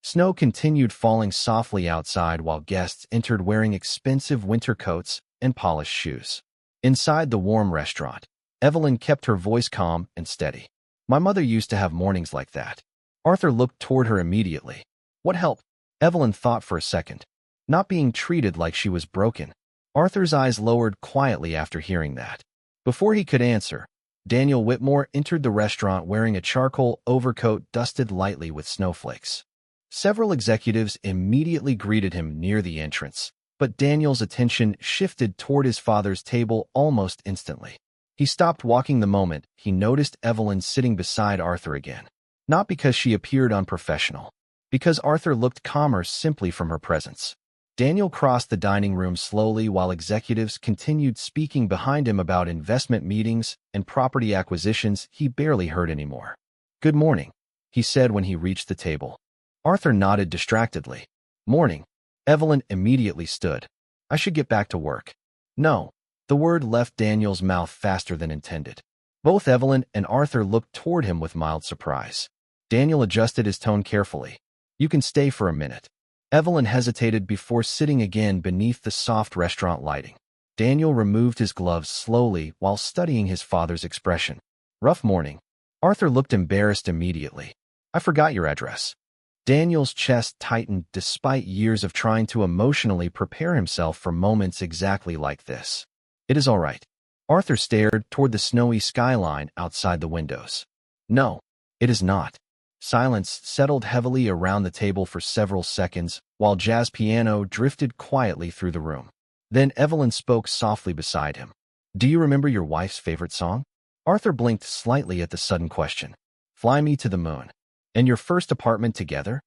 Snow continued falling softly outside while guests entered wearing expensive winter coats and polished shoes. Inside the warm restaurant, Evelyn kept her voice calm and steady. "My mother used to have mornings like that." Arthur looked toward her immediately. "What helped?" Evelyn thought for a second. "Not being treated like she was broken." Arthur's eyes lowered quietly after hearing that. Before he could answer, Daniel Whitmore entered the restaurant wearing a charcoal overcoat dusted lightly with snowflakes. Several executives immediately greeted him near the entrance, but Daniel's attention shifted toward his father's table almost instantly. He stopped walking the moment he noticed Evelyn sitting beside Arthur again. Not because she appeared unprofessional, because Arthur looked calmer simply from her presence. Daniel crossed the dining room slowly while executives continued speaking behind him about investment meetings and property acquisitions he barely heard anymore. "Good morning," he said when he reached the table. Arthur nodded distractedly. "Morning." Evelyn immediately stood. "I should get back to work." "No." The word left Daniel's mouth faster than intended. Both Evelyn and Arthur looked toward him with mild surprise. Daniel adjusted his tone carefully. "You can stay for a minute." Evelyn hesitated before sitting again beneath the soft restaurant lighting. Daniel removed his gloves slowly while studying his father's expression. "Rough morning." Arthur looked embarrassed immediately. I forgot your address. Daniel's chest tightened despite years of trying to emotionally prepare himself for moments exactly like this. It is all right. Arthur stared toward the snowy skyline outside the windows. No, it is not. Silence settled heavily around the table for several seconds while jazz piano drifted quietly through the room. Then Evelyn spoke softly beside him. Do you remember your wife's favorite song? Arthur blinked slightly at the sudden question. Fly Me to the Moon. And your first apartment together?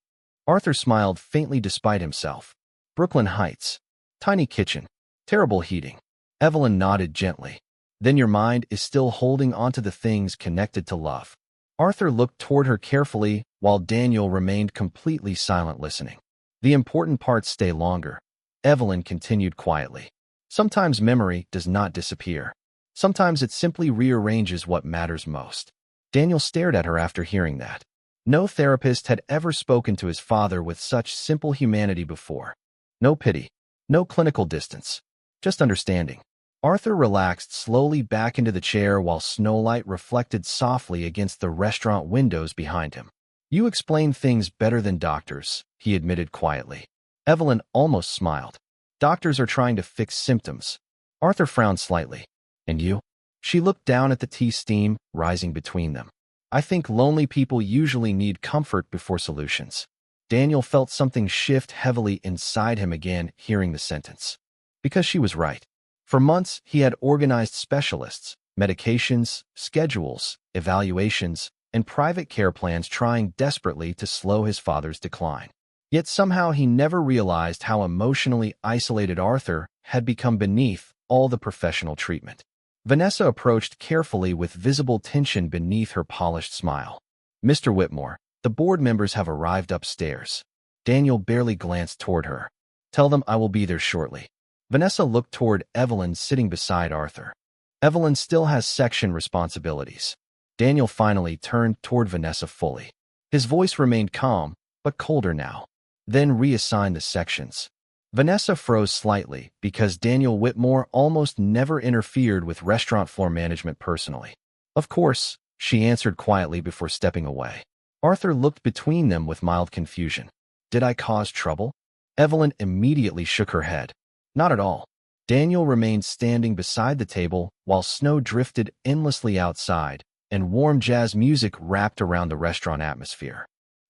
Arthur smiled faintly despite himself. Brooklyn Heights. Tiny kitchen. Terrible heating. Evelyn nodded gently. Then your mind is still holding onto the things connected to love. Arthur looked toward her carefully while Daniel remained completely silent listening. The important parts stay longer. Evelyn continued quietly. Sometimes memory does not disappear. Sometimes it simply rearranges what matters most. Daniel stared at her after hearing that. No therapist had ever spoken to his father with such simple humanity before. No pity. No clinical distance. Just understanding. Arthur relaxed slowly back into the chair while snowlight reflected softly against the restaurant windows behind him. You explain things better than doctors, he admitted quietly. Evelyn almost smiled. Doctors are trying to fix symptoms. Arthur frowned slightly. And you? She looked down at the tea steam rising between them. I think lonely people usually need comfort before solutions. Daniel felt something shift heavily inside him again hearing the sentence. Because she was right. For months, he had organized specialists, medications, schedules, evaluations, and private care plans trying desperately to slow his father's decline. Yet somehow he never realized how emotionally isolated Arthur had become beneath all the professional treatment. Vanessa approached carefully with visible tension beneath her polished smile. Mr. Whitmore, the board members have arrived upstairs. Daniel barely glanced toward her. Tell them I will be there shortly. Vanessa looked toward Evelyn sitting beside Arthur. Evelyn still has section responsibilities. Daniel finally turned toward Vanessa fully. His voice remained calm, but colder now. Then reassigned the sections. Vanessa froze slightly because Daniel Whitmore almost never interfered with restaurant floor management personally. Of course, she answered quietly before stepping away. Arthur looked between them with mild confusion. Did I cause trouble? Evelyn immediately shook her head. Not at all. Daniel remained standing beside the table while snow drifted endlessly outside and warm jazz music wrapped around the restaurant atmosphere.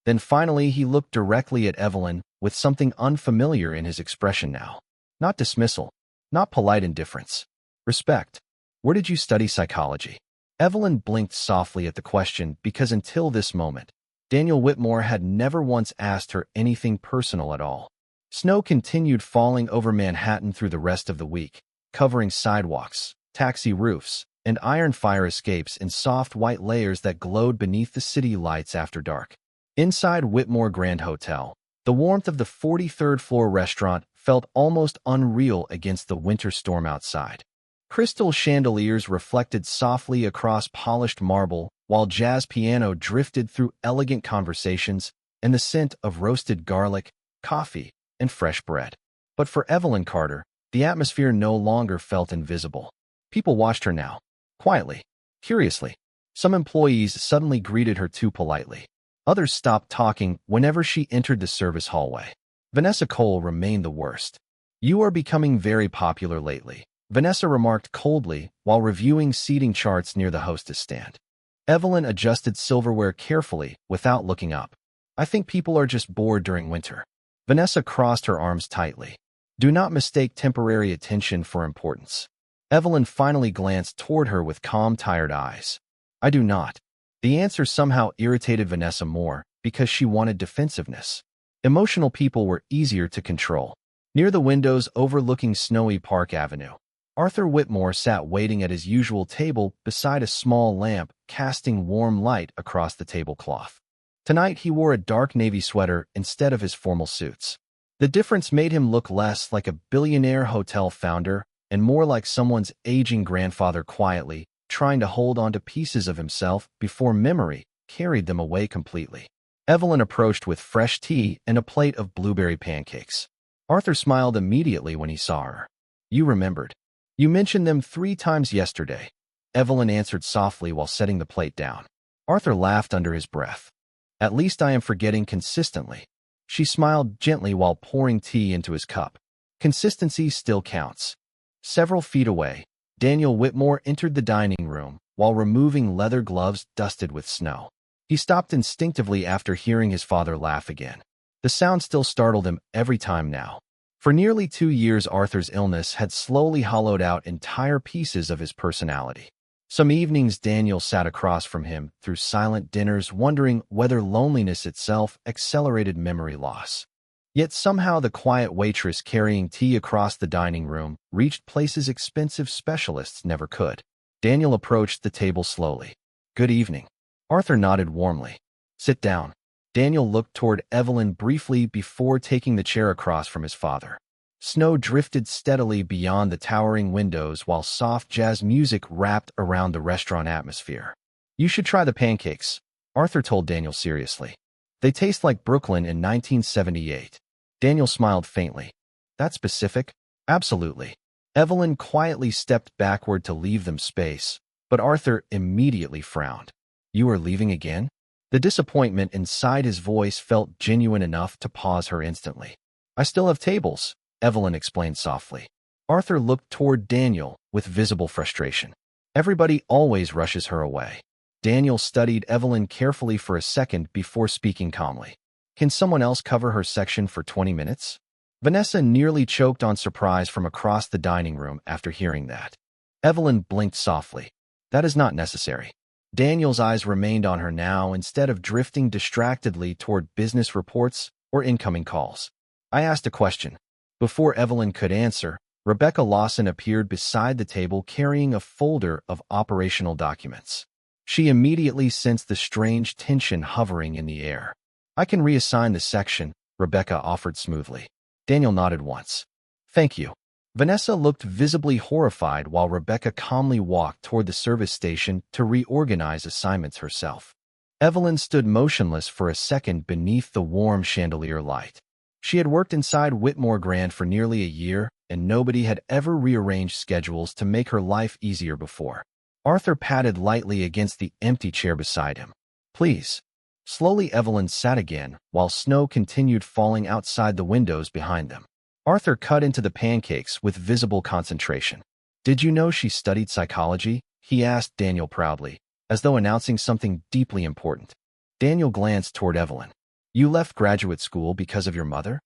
Then finally he looked directly at Evelyn with something unfamiliar in his expression now. Not dismissal, not polite indifference. Respect. Where did you study psychology? Evelyn blinked softly at the question because until this moment, Daniel Whitmore had never once asked her anything personal at all. Snow continued falling over Manhattan through the rest of the week, covering sidewalks, taxi roofs, and iron fire escapes in soft white layers that glowed beneath the city lights after dark. Inside Whitmore Grand Hotel, the warmth of the 43rd floor restaurant felt almost unreal against the winter storm outside. Crystal chandeliers reflected softly across polished marble, while jazz piano drifted through elegant conversations and the scent of roasted garlic, coffee, and fresh bread. But for Evelyn Carter, the atmosphere no longer felt invisible. People watched her now, quietly, curiously. Some employees suddenly greeted her too politely. Others stopped talking whenever she entered the service hallway. Vanessa Cole remained the worst. You are becoming very popular lately, Vanessa remarked coldly while reviewing seating charts near the hostess stand. Evelyn adjusted silverware carefully without looking up. I think people are just bored during winter. Vanessa crossed her arms tightly. Do not mistake temporary attention for importance. Evelyn finally glanced toward her with calm, tired eyes. I do not. The answer somehow irritated Vanessa more because she wanted defensiveness. Emotional people were easier to control. Near the windows overlooking snowy Park Avenue, Arthur Whitmore sat waiting at his usual table beside a small lamp casting warm light across the tablecloth. Tonight he wore a dark navy sweater instead of his formal suits. The difference made him look less like a billionaire hotel founder and more like someone's aging grandfather quietly trying to hold on to pieces of himself before memory carried them away completely. Evelyn approached with fresh tea and a plate of blueberry pancakes. Arthur smiled immediately when he saw her. You remembered. You mentioned them 3 times yesterday. Evelyn answered softly while setting the plate down. Arthur laughed under his breath. At least I am forgetting consistently. She smiled gently while pouring tea into his cup. Consistency still counts. Several feet away, Daniel Whitmore entered the dining room while removing leather gloves dusted with snow. He stopped instinctively after hearing his father laugh again. The sound still startled him every time now. For nearly 2 years, Arthur's illness had slowly hollowed out entire pieces of his personality. Some evenings Daniel sat across from him through silent dinners, wondering whether loneliness itself accelerated memory loss. Yet somehow the quiet waitress carrying tea across the dining room reached places expensive specialists never could. Daniel approached the table slowly. "Good evening." Arthur nodded warmly. "Sit down." Daniel looked toward Evelyn briefly before taking the chair across from his father. Snow drifted steadily beyond the towering windows while soft jazz music wrapped around the restaurant atmosphere. "You should try the pancakes," Arthur told Daniel seriously. "They taste like Brooklyn in 1978. Daniel smiled faintly. "That specific?" "Absolutely." Evelyn quietly stepped backward to leave them space, but Arthur immediately frowned. "You are leaving again?" The disappointment inside his voice felt genuine enough to pause her instantly. "I still have tables," Evelyn explained softly. Arthur looked toward Daniel with visible frustration. Everybody always rushes her away. Daniel studied Evelyn carefully for a second before speaking calmly. "Can someone else cover her section for 20 minutes? Vanessa nearly choked on surprise from across the dining room after hearing that. Evelyn blinked softly. "That is not necessary." Daniel's eyes remained on her now instead of drifting distractedly toward business reports or incoming calls. "I asked a question." Before Evelyn could answer, Rebecca Lawson appeared beside the table carrying a folder of operational documents. She immediately sensed the strange tension hovering in the air. "I can reassign the section," Rebecca offered smoothly. Daniel nodded once. "Thank you." Vanessa looked visibly horrified while Rebecca calmly walked toward the service station to reorganize assignments herself. Evelyn stood motionless for a second beneath the warm chandelier light. She had worked inside Whitmore Grand for nearly a year, and nobody had ever rearranged schedules to make her life easier before. Arthur patted lightly against the empty chair beside him. "Please." Slowly Evelyn sat again, while snow continued falling outside the windows behind them. Arthur cut into the pancakes with visible concentration. "Did you know she studied psychology?" he asked Daniel proudly, as though announcing something deeply important. Daniel glanced toward Evelyn. "You left graduate school because of your mother?"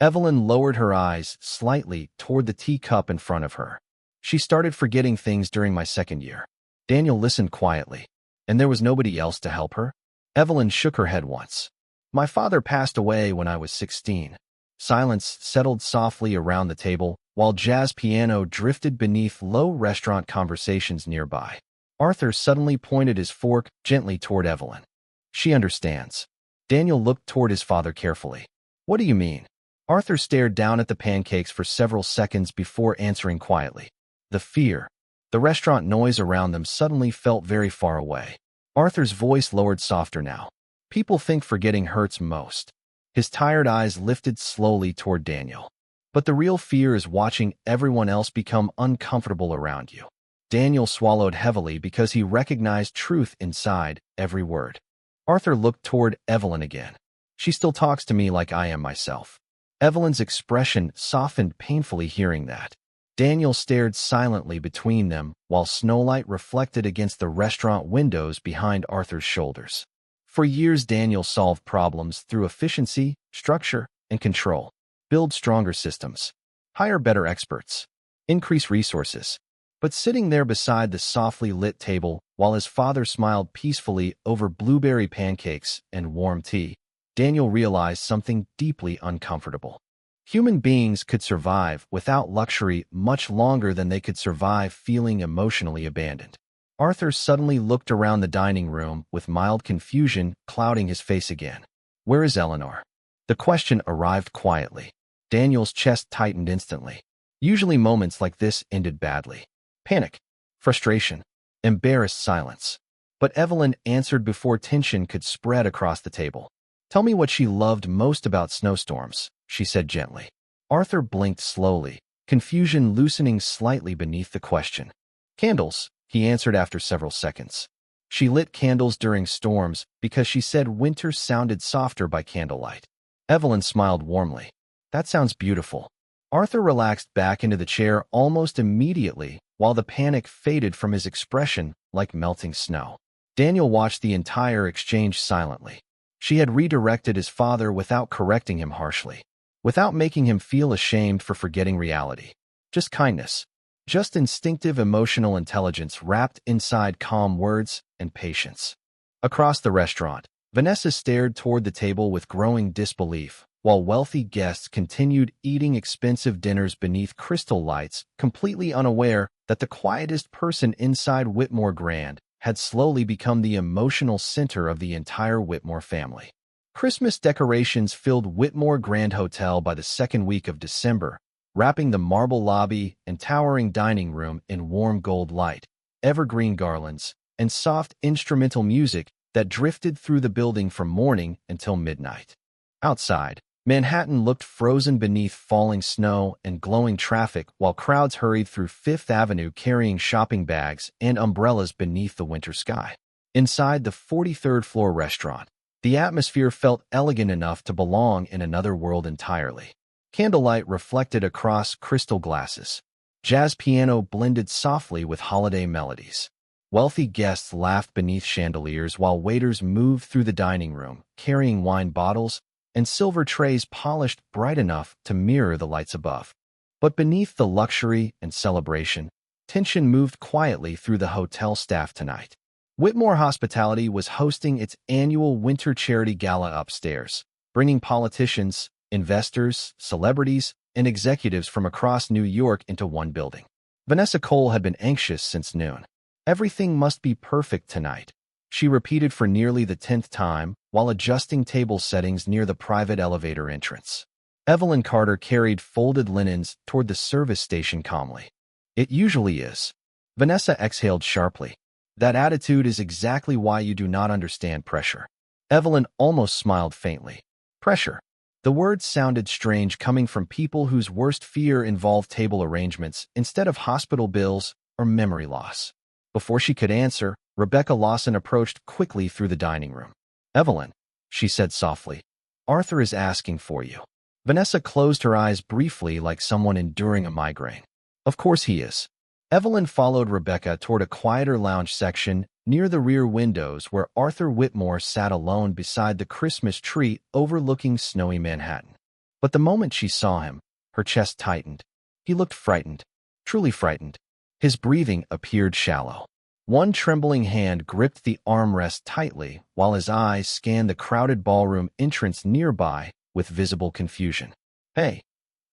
Evelyn lowered her eyes slightly toward the teacup in front of her. "She started forgetting things during my second year." Daniel listened quietly. "And there was nobody else to help her?" Evelyn shook her head once. "My father passed away when I was 16. Silence settled softly around the table, while jazz piano drifted beneath low restaurant conversations nearby. Arthur suddenly pointed his fork gently toward Evelyn. "She understands." Daniel looked toward his father carefully. "What do you mean?" Arthur stared down at the pancakes for several seconds before answering quietly. "The fear." The restaurant noise around them suddenly felt very far away. Arthur's voice lowered softer now. "People think forgetting hurts most." His tired eyes lifted slowly toward Daniel. "But the real fear is watching everyone else become uncomfortable around you." Daniel swallowed heavily because he recognized truth inside every word. Arthur looked toward Evelyn again. "She still talks to me like I am myself." Evelyn's expression softened painfully hearing that. Daniel stared silently between them while snowlight reflected against the restaurant windows behind Arthur's shoulders. For years, Daniel solved problems through efficiency, structure, and control. Build stronger systems. Hire better experts. Increase resources. But sitting there beside the softly lit table while his father smiled peacefully over blueberry pancakes and warm tea, Daniel realized something deeply uncomfortable. Human beings could survive without luxury much longer than they could survive feeling emotionally abandoned. Arthur suddenly looked around the dining room with mild confusion clouding his face again. "Where is Eleanor?" The question arrived quietly. Daniel's chest tightened instantly. Usually moments like this ended badly. Panic, frustration, embarrassed silence. But Evelyn answered before tension could spread across the table. "Tell me what she loved most about snowstorms," she said gently. Arthur blinked slowly, confusion loosening slightly beneath the question. "Candles," he answered after several seconds. She lit candles during storms because she said winter sounded softer by candlelight. Evelyn smiled warmly. That sounds beautiful. Arthur relaxed back into the chair almost immediately, while the panic faded from his expression like melting snow. Daniel watched the entire exchange silently. She had redirected his father without correcting him harshly, without making him feel ashamed for forgetting reality. Just kindness. Just instinctive emotional intelligence wrapped inside calm words and patience. Across the restaurant, Vanessa stared toward the table with growing disbelief, while wealthy guests continued eating expensive dinners beneath crystal lights, completely unaware that the quietest person inside Whitmore Grand had slowly become the emotional center of the entire Whitmore family. Christmas decorations filled Whitmore Grand Hotel by the second week of December, wrapping the marble lobby and towering dining room in warm gold light, evergreen garlands, and soft instrumental music that drifted through the building from morning until midnight. Outside, Manhattan looked frozen beneath falling snow and glowing traffic while crowds hurried through Fifth Avenue carrying shopping bags and umbrellas beneath the winter sky. Inside the 43rd floor restaurant, the atmosphere felt elegant enough to belong in another world entirely. Candlelight reflected across crystal glasses. Jazz piano blended softly with holiday melodies. Wealthy guests laughed beneath chandeliers while waiters moved through the dining room, carrying wine bottles and silver trays polished bright enough to mirror the lights above. But beneath the luxury and celebration, tension moved quietly through the hotel staff tonight. Whitmore Hospitality was hosting its annual winter charity gala upstairs, bringing politicians, investors, celebrities, and executives from across New York into one building. Vanessa Cole had been anxious since noon. Everything must be perfect tonight, she repeated for nearly the 10th time while adjusting table settings near the private elevator entrance. Evelyn Carter carried folded linens toward the service station calmly. It usually is. Vanessa exhaled sharply. That attitude is exactly why you do not understand pressure. Evelyn almost smiled faintly. Pressure. The word sounded strange coming from people whose worst fear involved table arrangements instead of hospital bills or memory loss. Before she could answer, Rebecca Lawson approached quickly through the dining room. Evelyn, she said softly, Arthur is asking for you. Vanessa closed her eyes briefly like someone enduring a migraine. Of course he is. Evelyn followed Rebecca toward a quieter lounge section near the rear windows where Arthur Whitmore sat alone beside the Christmas tree overlooking snowy Manhattan. But the moment she saw him, her chest tightened. He looked frightened, truly frightened. His breathing appeared shallow. One trembling hand gripped the armrest tightly while his eyes scanned the crowded ballroom entrance nearby with visible confusion. Hey,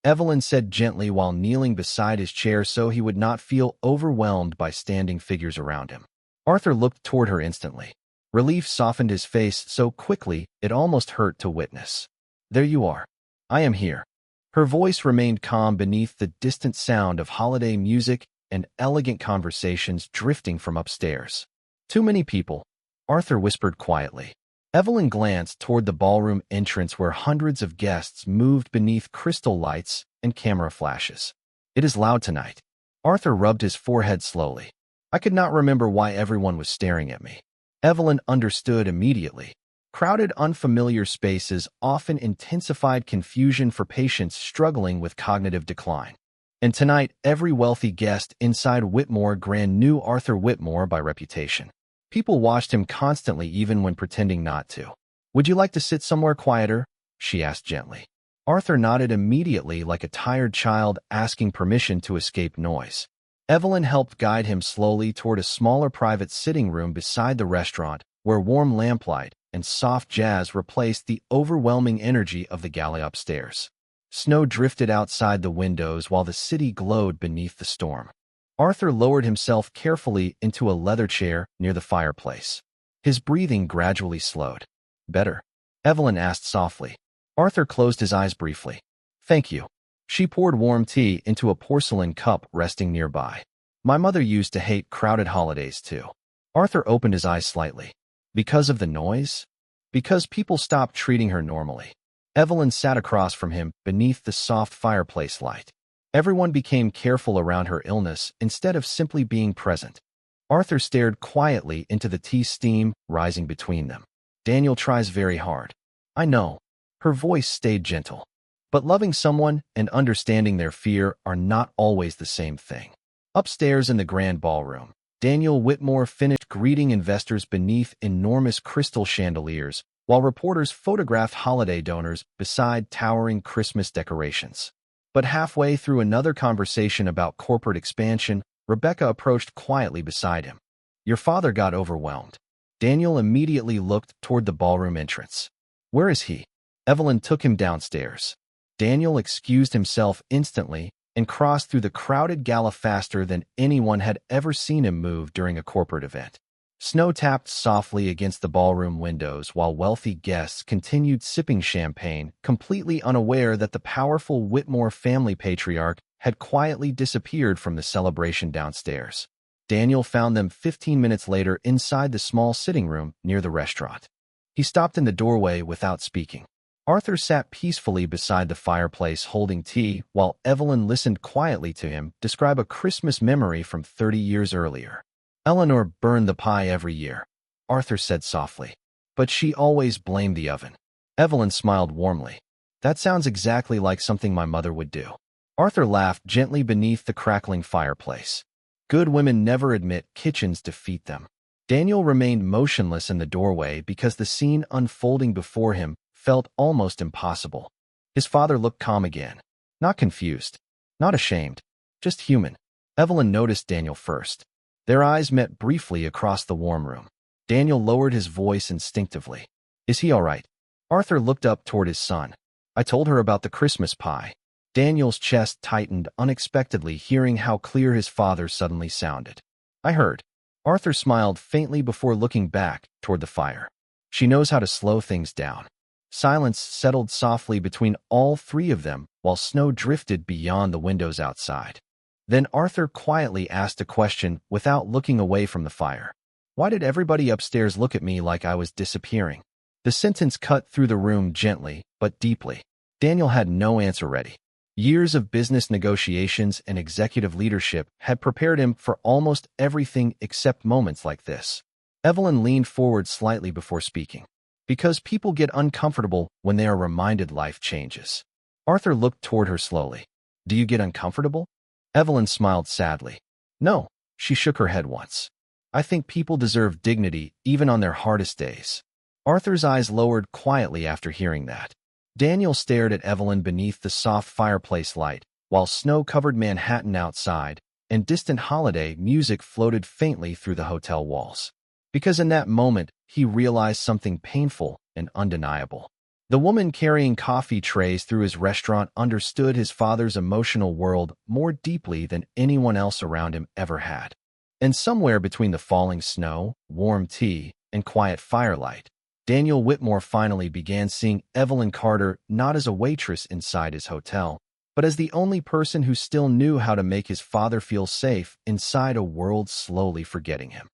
Evelyn said gently while kneeling beside his chair so he would not feel overwhelmed by standing figures around him. Arthur looked toward her instantly. Relief softened his face so quickly it almost hurt to witness. There you are. I am here. Her voice remained calm beneath the distant sound of holiday music and elegant conversations drifting from upstairs. Too many people, Arthur whispered quietly. Evelyn glanced toward the ballroom entrance where hundreds of guests moved beneath crystal lights and camera flashes. It is loud tonight. Arthur rubbed his forehead slowly. I could not remember why everyone was staring at me. Evelyn understood immediately. Crowded, unfamiliar spaces often intensified confusion for patients struggling with cognitive decline. And tonight, every wealthy guest inside Whitmore Grand knew Arthur Whitmore by reputation. People watched him constantly even when pretending not to. Would you like to sit somewhere quieter? She asked gently. Arthur nodded immediately like a tired child asking permission to escape noise. Evelyn helped guide him slowly toward a smaller private sitting room beside the restaurant where warm lamplight and soft jazz replaced the overwhelming energy of the gala upstairs. Snow drifted outside the windows while the city glowed beneath the storm. Arthur lowered himself carefully into a leather chair near the fireplace. His breathing gradually slowed. Better? Evelyn asked softly. Arthur closed his eyes briefly. Thank you. She poured warm tea into a porcelain cup resting nearby. My mother used to hate crowded holidays too. Arthur opened his eyes slightly. Because of the noise? Because people stopped treating her normally. Evelyn sat across from him beneath the soft fireplace light. Everyone became careful around her illness instead of simply being present. Arthur stared quietly into the tea steam rising between them. Daniel tries very hard. I know. Her voice stayed gentle. But loving someone and understanding their fear are not always the same thing. Upstairs in the grand ballroom, Daniel Whitmore finished greeting investors beneath enormous crystal chandeliers, while reporters photographed holiday donors beside towering Christmas decorations. But halfway through another conversation about corporate expansion, Rebecca approached quietly beside him. Your father got overwhelmed. Daniel immediately looked toward the ballroom entrance. Where is he? Evelyn took him downstairs. Daniel excused himself instantly and crossed through the crowded gala faster than anyone had ever seen him move during a corporate event. Snow tapped softly against the ballroom windows while wealthy guests continued sipping champagne, completely unaware that the powerful Whitmore family patriarch had quietly disappeared from the celebration downstairs. Daniel found them 15 minutes later inside the small sitting room near the restaurant. He stopped in the doorway without speaking. Arthur sat peacefully beside the fireplace holding tea while Evelyn listened quietly to him describe a Christmas memory from 30 years earlier. Eleanor burned the pie every year, Arthur said softly. But she always blamed the oven. Evelyn smiled warmly. That sounds exactly like something my mother would do. Arthur laughed gently beneath the crackling fireplace. Good women never admit kitchens defeat them. Daniel remained motionless in the doorway because the scene unfolding before him felt almost impossible. His father looked calm again. Not confused. Not ashamed. Just human. Evelyn noticed Daniel first. Their eyes met briefly across the warm room. Daniel lowered his voice instinctively. Is he all right? Arthur looked up toward his son. I told her about the Christmas pie. Daniel's chest tightened unexpectedly, hearing how clear his father suddenly sounded. I heard. Arthur smiled faintly before looking back toward the fire. She knows how to slow things down. Silence settled softly between all three of them while snow drifted beyond the windows outside. Then Arthur quietly asked a question without looking away from the fire. Why did everybody upstairs look at me like I was disappearing? The sentence cut through the room gently but deeply. Daniel had no answer ready. Years of business negotiations and executive leadership had prepared him for almost everything except moments like this. Evelyn leaned forward slightly before speaking. Because people get uncomfortable when they are reminded life changes. Arthur looked toward her slowly. Do you get uncomfortable? Evelyn smiled sadly. No, she shook her head once. I think people deserve dignity even on their hardest days. Arthur's eyes lowered quietly after hearing that. Daniel stared at Evelyn beneath the soft fireplace light, while snow-covered Manhattan outside and distant holiday music floated faintly through the hotel walls. Because in that moment, he realized something painful and undeniable. The woman carrying coffee trays through his restaurant understood his father's emotional world more deeply than anyone else around him ever had. And somewhere between the falling snow, warm tea, and quiet firelight, Daniel Whitmore finally began seeing Evelyn Carter not as a waitress inside his hotel, but as the only person who still knew how to make his father feel safe inside a world slowly forgetting him.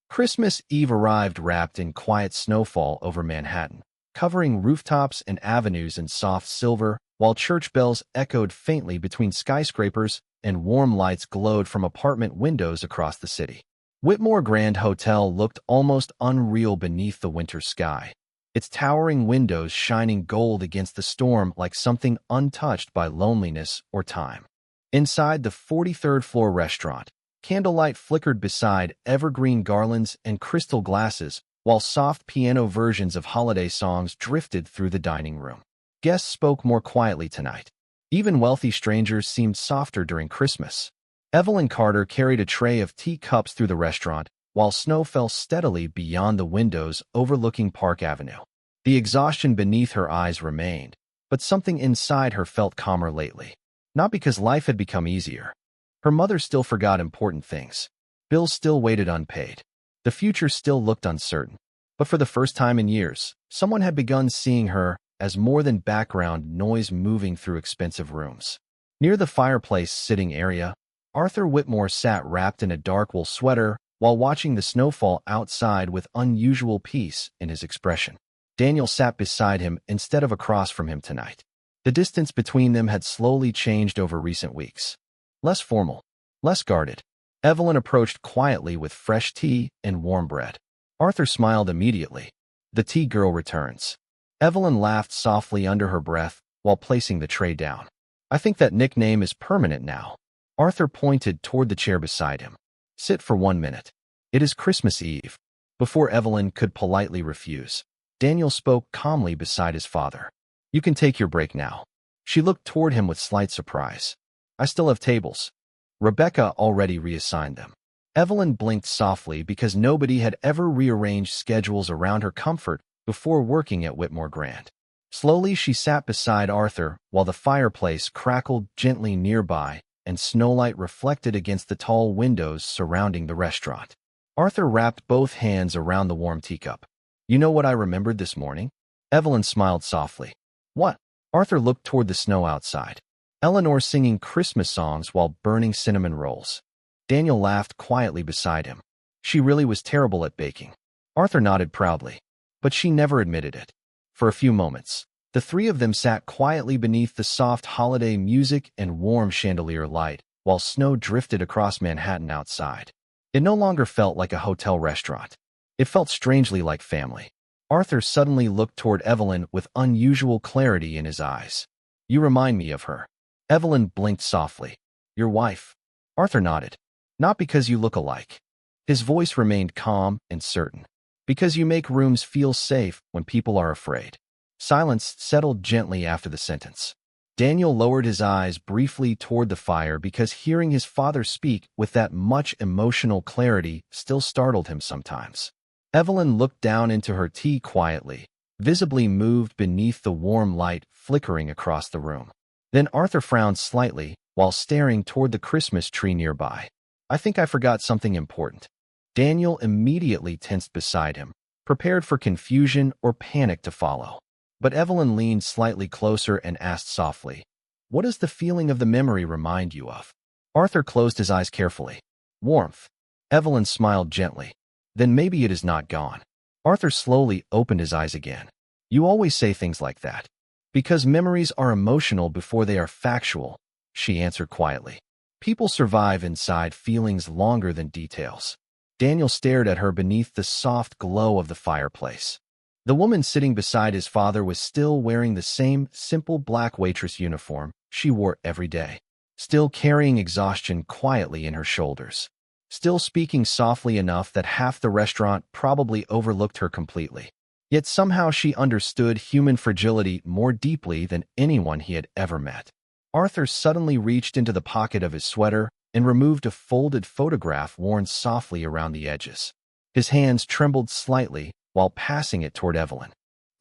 Christmas Eve arrived wrapped in quiet snowfall over Manhattan, covering rooftops and avenues in soft silver, while church bells echoed faintly between skyscrapers and warm lights glowed from apartment windows across the city. Whitmore Grand Hotel looked almost unreal beneath the winter sky, its towering windows shining gold against the storm like something untouched by loneliness or time. Inside the 43rd floor restaurant, candlelight flickered beside evergreen garlands and crystal glasses, while soft piano versions of holiday songs drifted through the dining room. Guests spoke more quietly tonight. Even wealthy strangers seemed softer during Christmas. Evelyn Carter carried a tray of teacups through the restaurant, while snow fell steadily beyond the windows overlooking Park Avenue. The exhaustion beneath her eyes remained, but something inside her felt calmer lately. Not because life had become easier. Her mother still forgot important things. Bills still waited unpaid. The future still looked uncertain. But for the first time in years, someone had begun seeing her as more than background noise moving through expensive rooms. Near the fireplace sitting area, Arthur Whitmore sat wrapped in a dark wool sweater while watching the snowfall outside with unusual peace in his expression. Daniel sat beside him instead of across from him tonight. The distance between them had slowly changed over recent weeks. Less formal, less guarded. Evelyn approached quietly with fresh tea and warm bread. Arthur smiled immediately. The tea girl returns. Evelyn laughed softly under her breath while placing the tray down. I think that nickname is permanent now. Arthur pointed toward the chair beside him. Sit for 1 minute. It is Christmas Eve. Before Evelyn could politely refuse, Daniel spoke calmly beside his father. You can take your break now. She looked toward him with slight surprise. I still have tables. Rebecca already reassigned them. Evelyn blinked softly because nobody had ever rearranged schedules around her comfort before working at Whitmore Grand. Slowly, she sat beside Arthur while the fireplace crackled gently nearby and snowlight reflected against the tall windows surrounding the restaurant. Arthur wrapped both hands around the warm teacup. You know what I remembered this morning? Evelyn smiled softly. What? Arthur looked toward the snow outside. Eleanor singing Christmas songs while burning cinnamon rolls. Daniel laughed quietly beside him. She really was terrible at baking. Arthur nodded proudly, but she never admitted it. For a few moments, the three of them sat quietly beneath the soft holiday music and warm chandelier light while snow drifted across Manhattan outside. It no longer felt like a hotel restaurant. It felt strangely like family. Arthur suddenly looked toward Evelyn with unusual clarity in his eyes. You remind me of her. Evelyn blinked softly. Your wife. Arthur nodded. Not because you look alike. His voice remained calm and certain. Because you make rooms feel safe when people are afraid. Silence settled gently after the sentence. Daniel lowered his eyes briefly toward the fire because hearing his father speak with that much emotional clarity still startled him sometimes. Evelyn looked down into her tea quietly, visibly moved beneath the warm light flickering across the room. Then Arthur frowned slightly while staring toward the Christmas tree nearby. I think I forgot something important. Daniel immediately tensed beside him, prepared for confusion or panic to follow. But Evelyn leaned slightly closer and asked softly, what does the feeling of the memory remind you of? Arthur closed his eyes carefully. Warmth. Evelyn smiled gently. Then maybe it is not gone. Arthur slowly opened his eyes again. You always say things like that. Because memories are emotional before they are factual, she answered quietly. People survive inside feelings longer than details. Daniel stared at her beneath the soft glow of the fireplace. The woman sitting beside his father was still wearing the same simple black waitress uniform she wore every day, still carrying exhaustion quietly in her shoulders, still speaking softly enough that half the restaurant probably overlooked her completely. Yet somehow she understood human fragility more deeply than anyone he had ever met. Arthur suddenly reached into the pocket of his sweater and removed a folded photograph worn softly around the edges. His hands trembled slightly while passing it toward Evelyn.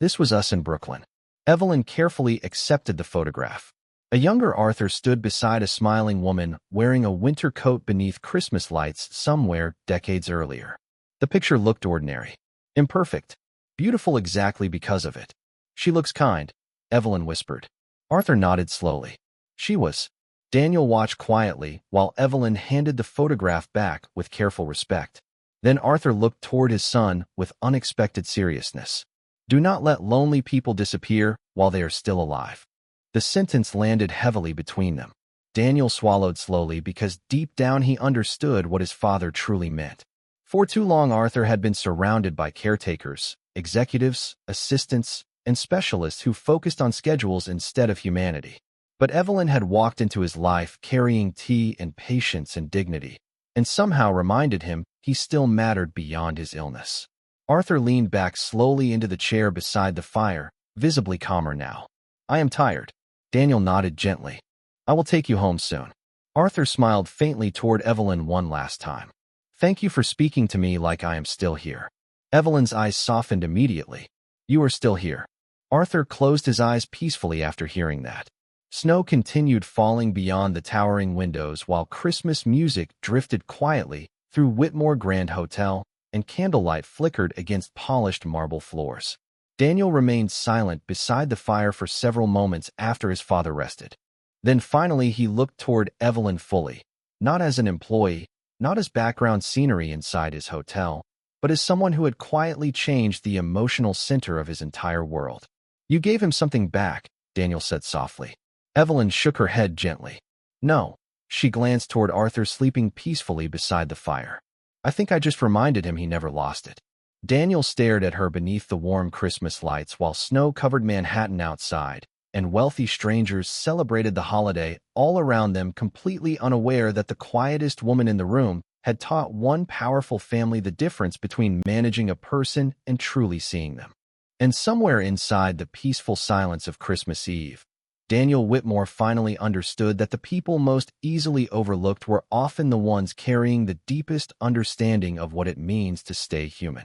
This was us in Brooklyn. Evelyn carefully accepted the photograph. A younger Arthur stood beside a smiling woman wearing a winter coat beneath Christmas lights somewhere decades earlier. The picture looked ordinary, imperfect, beautiful exactly because of it. She looks kind, Evelyn whispered. Arthur nodded slowly. She was. Daniel watched quietly while Evelyn handed the photograph back with careful respect. Then Arthur looked toward his son with unexpected seriousness. Do not let lonely people disappear while they are still alive. The sentence landed heavily between them. Daniel swallowed slowly because deep down he understood what his father truly meant. For too long Arthur had been surrounded by caretakers, executives, assistants, and specialists who focused on schedules instead of humanity. But Evelyn had walked into his life carrying tea and patience and dignity, and somehow reminded him he still mattered beyond his illness. Arthur leaned back slowly into the chair beside the fire, visibly calmer now. I am tired. Daniel nodded gently. I will take you home soon. Arthur smiled faintly toward Evelyn one last time. Thank you for speaking to me like I am still here. Evelyn's eyes softened immediately. You are still here. Arthur closed his eyes peacefully after hearing that. Snow continued falling beyond the towering windows while Christmas music drifted quietly through Whitmore Grand Hotel and candlelight flickered against polished marble floors. Daniel remained silent beside the fire for several moments after his father rested. Then finally he looked toward Evelyn fully, not as an employee, not as background scenery inside his hotel, but as someone who had quietly changed the emotional center of his entire world. You gave him something back, Daniel said softly. Evelyn shook her head gently. No, She glanced toward Arthur sleeping peacefully beside the fire. I think I just reminded him he never lost it. Daniel stared at her beneath the warm Christmas lights while snow covered Manhattan outside, and wealthy strangers celebrated the holiday all around them, completely unaware that the quietest woman in the room had taught one powerful family the difference between managing a person and truly seeing them. And somewhere inside the peaceful silence of Christmas Eve, Daniel Whitmore finally understood that the people most easily overlooked were often the ones carrying the deepest understanding of what it means to stay human.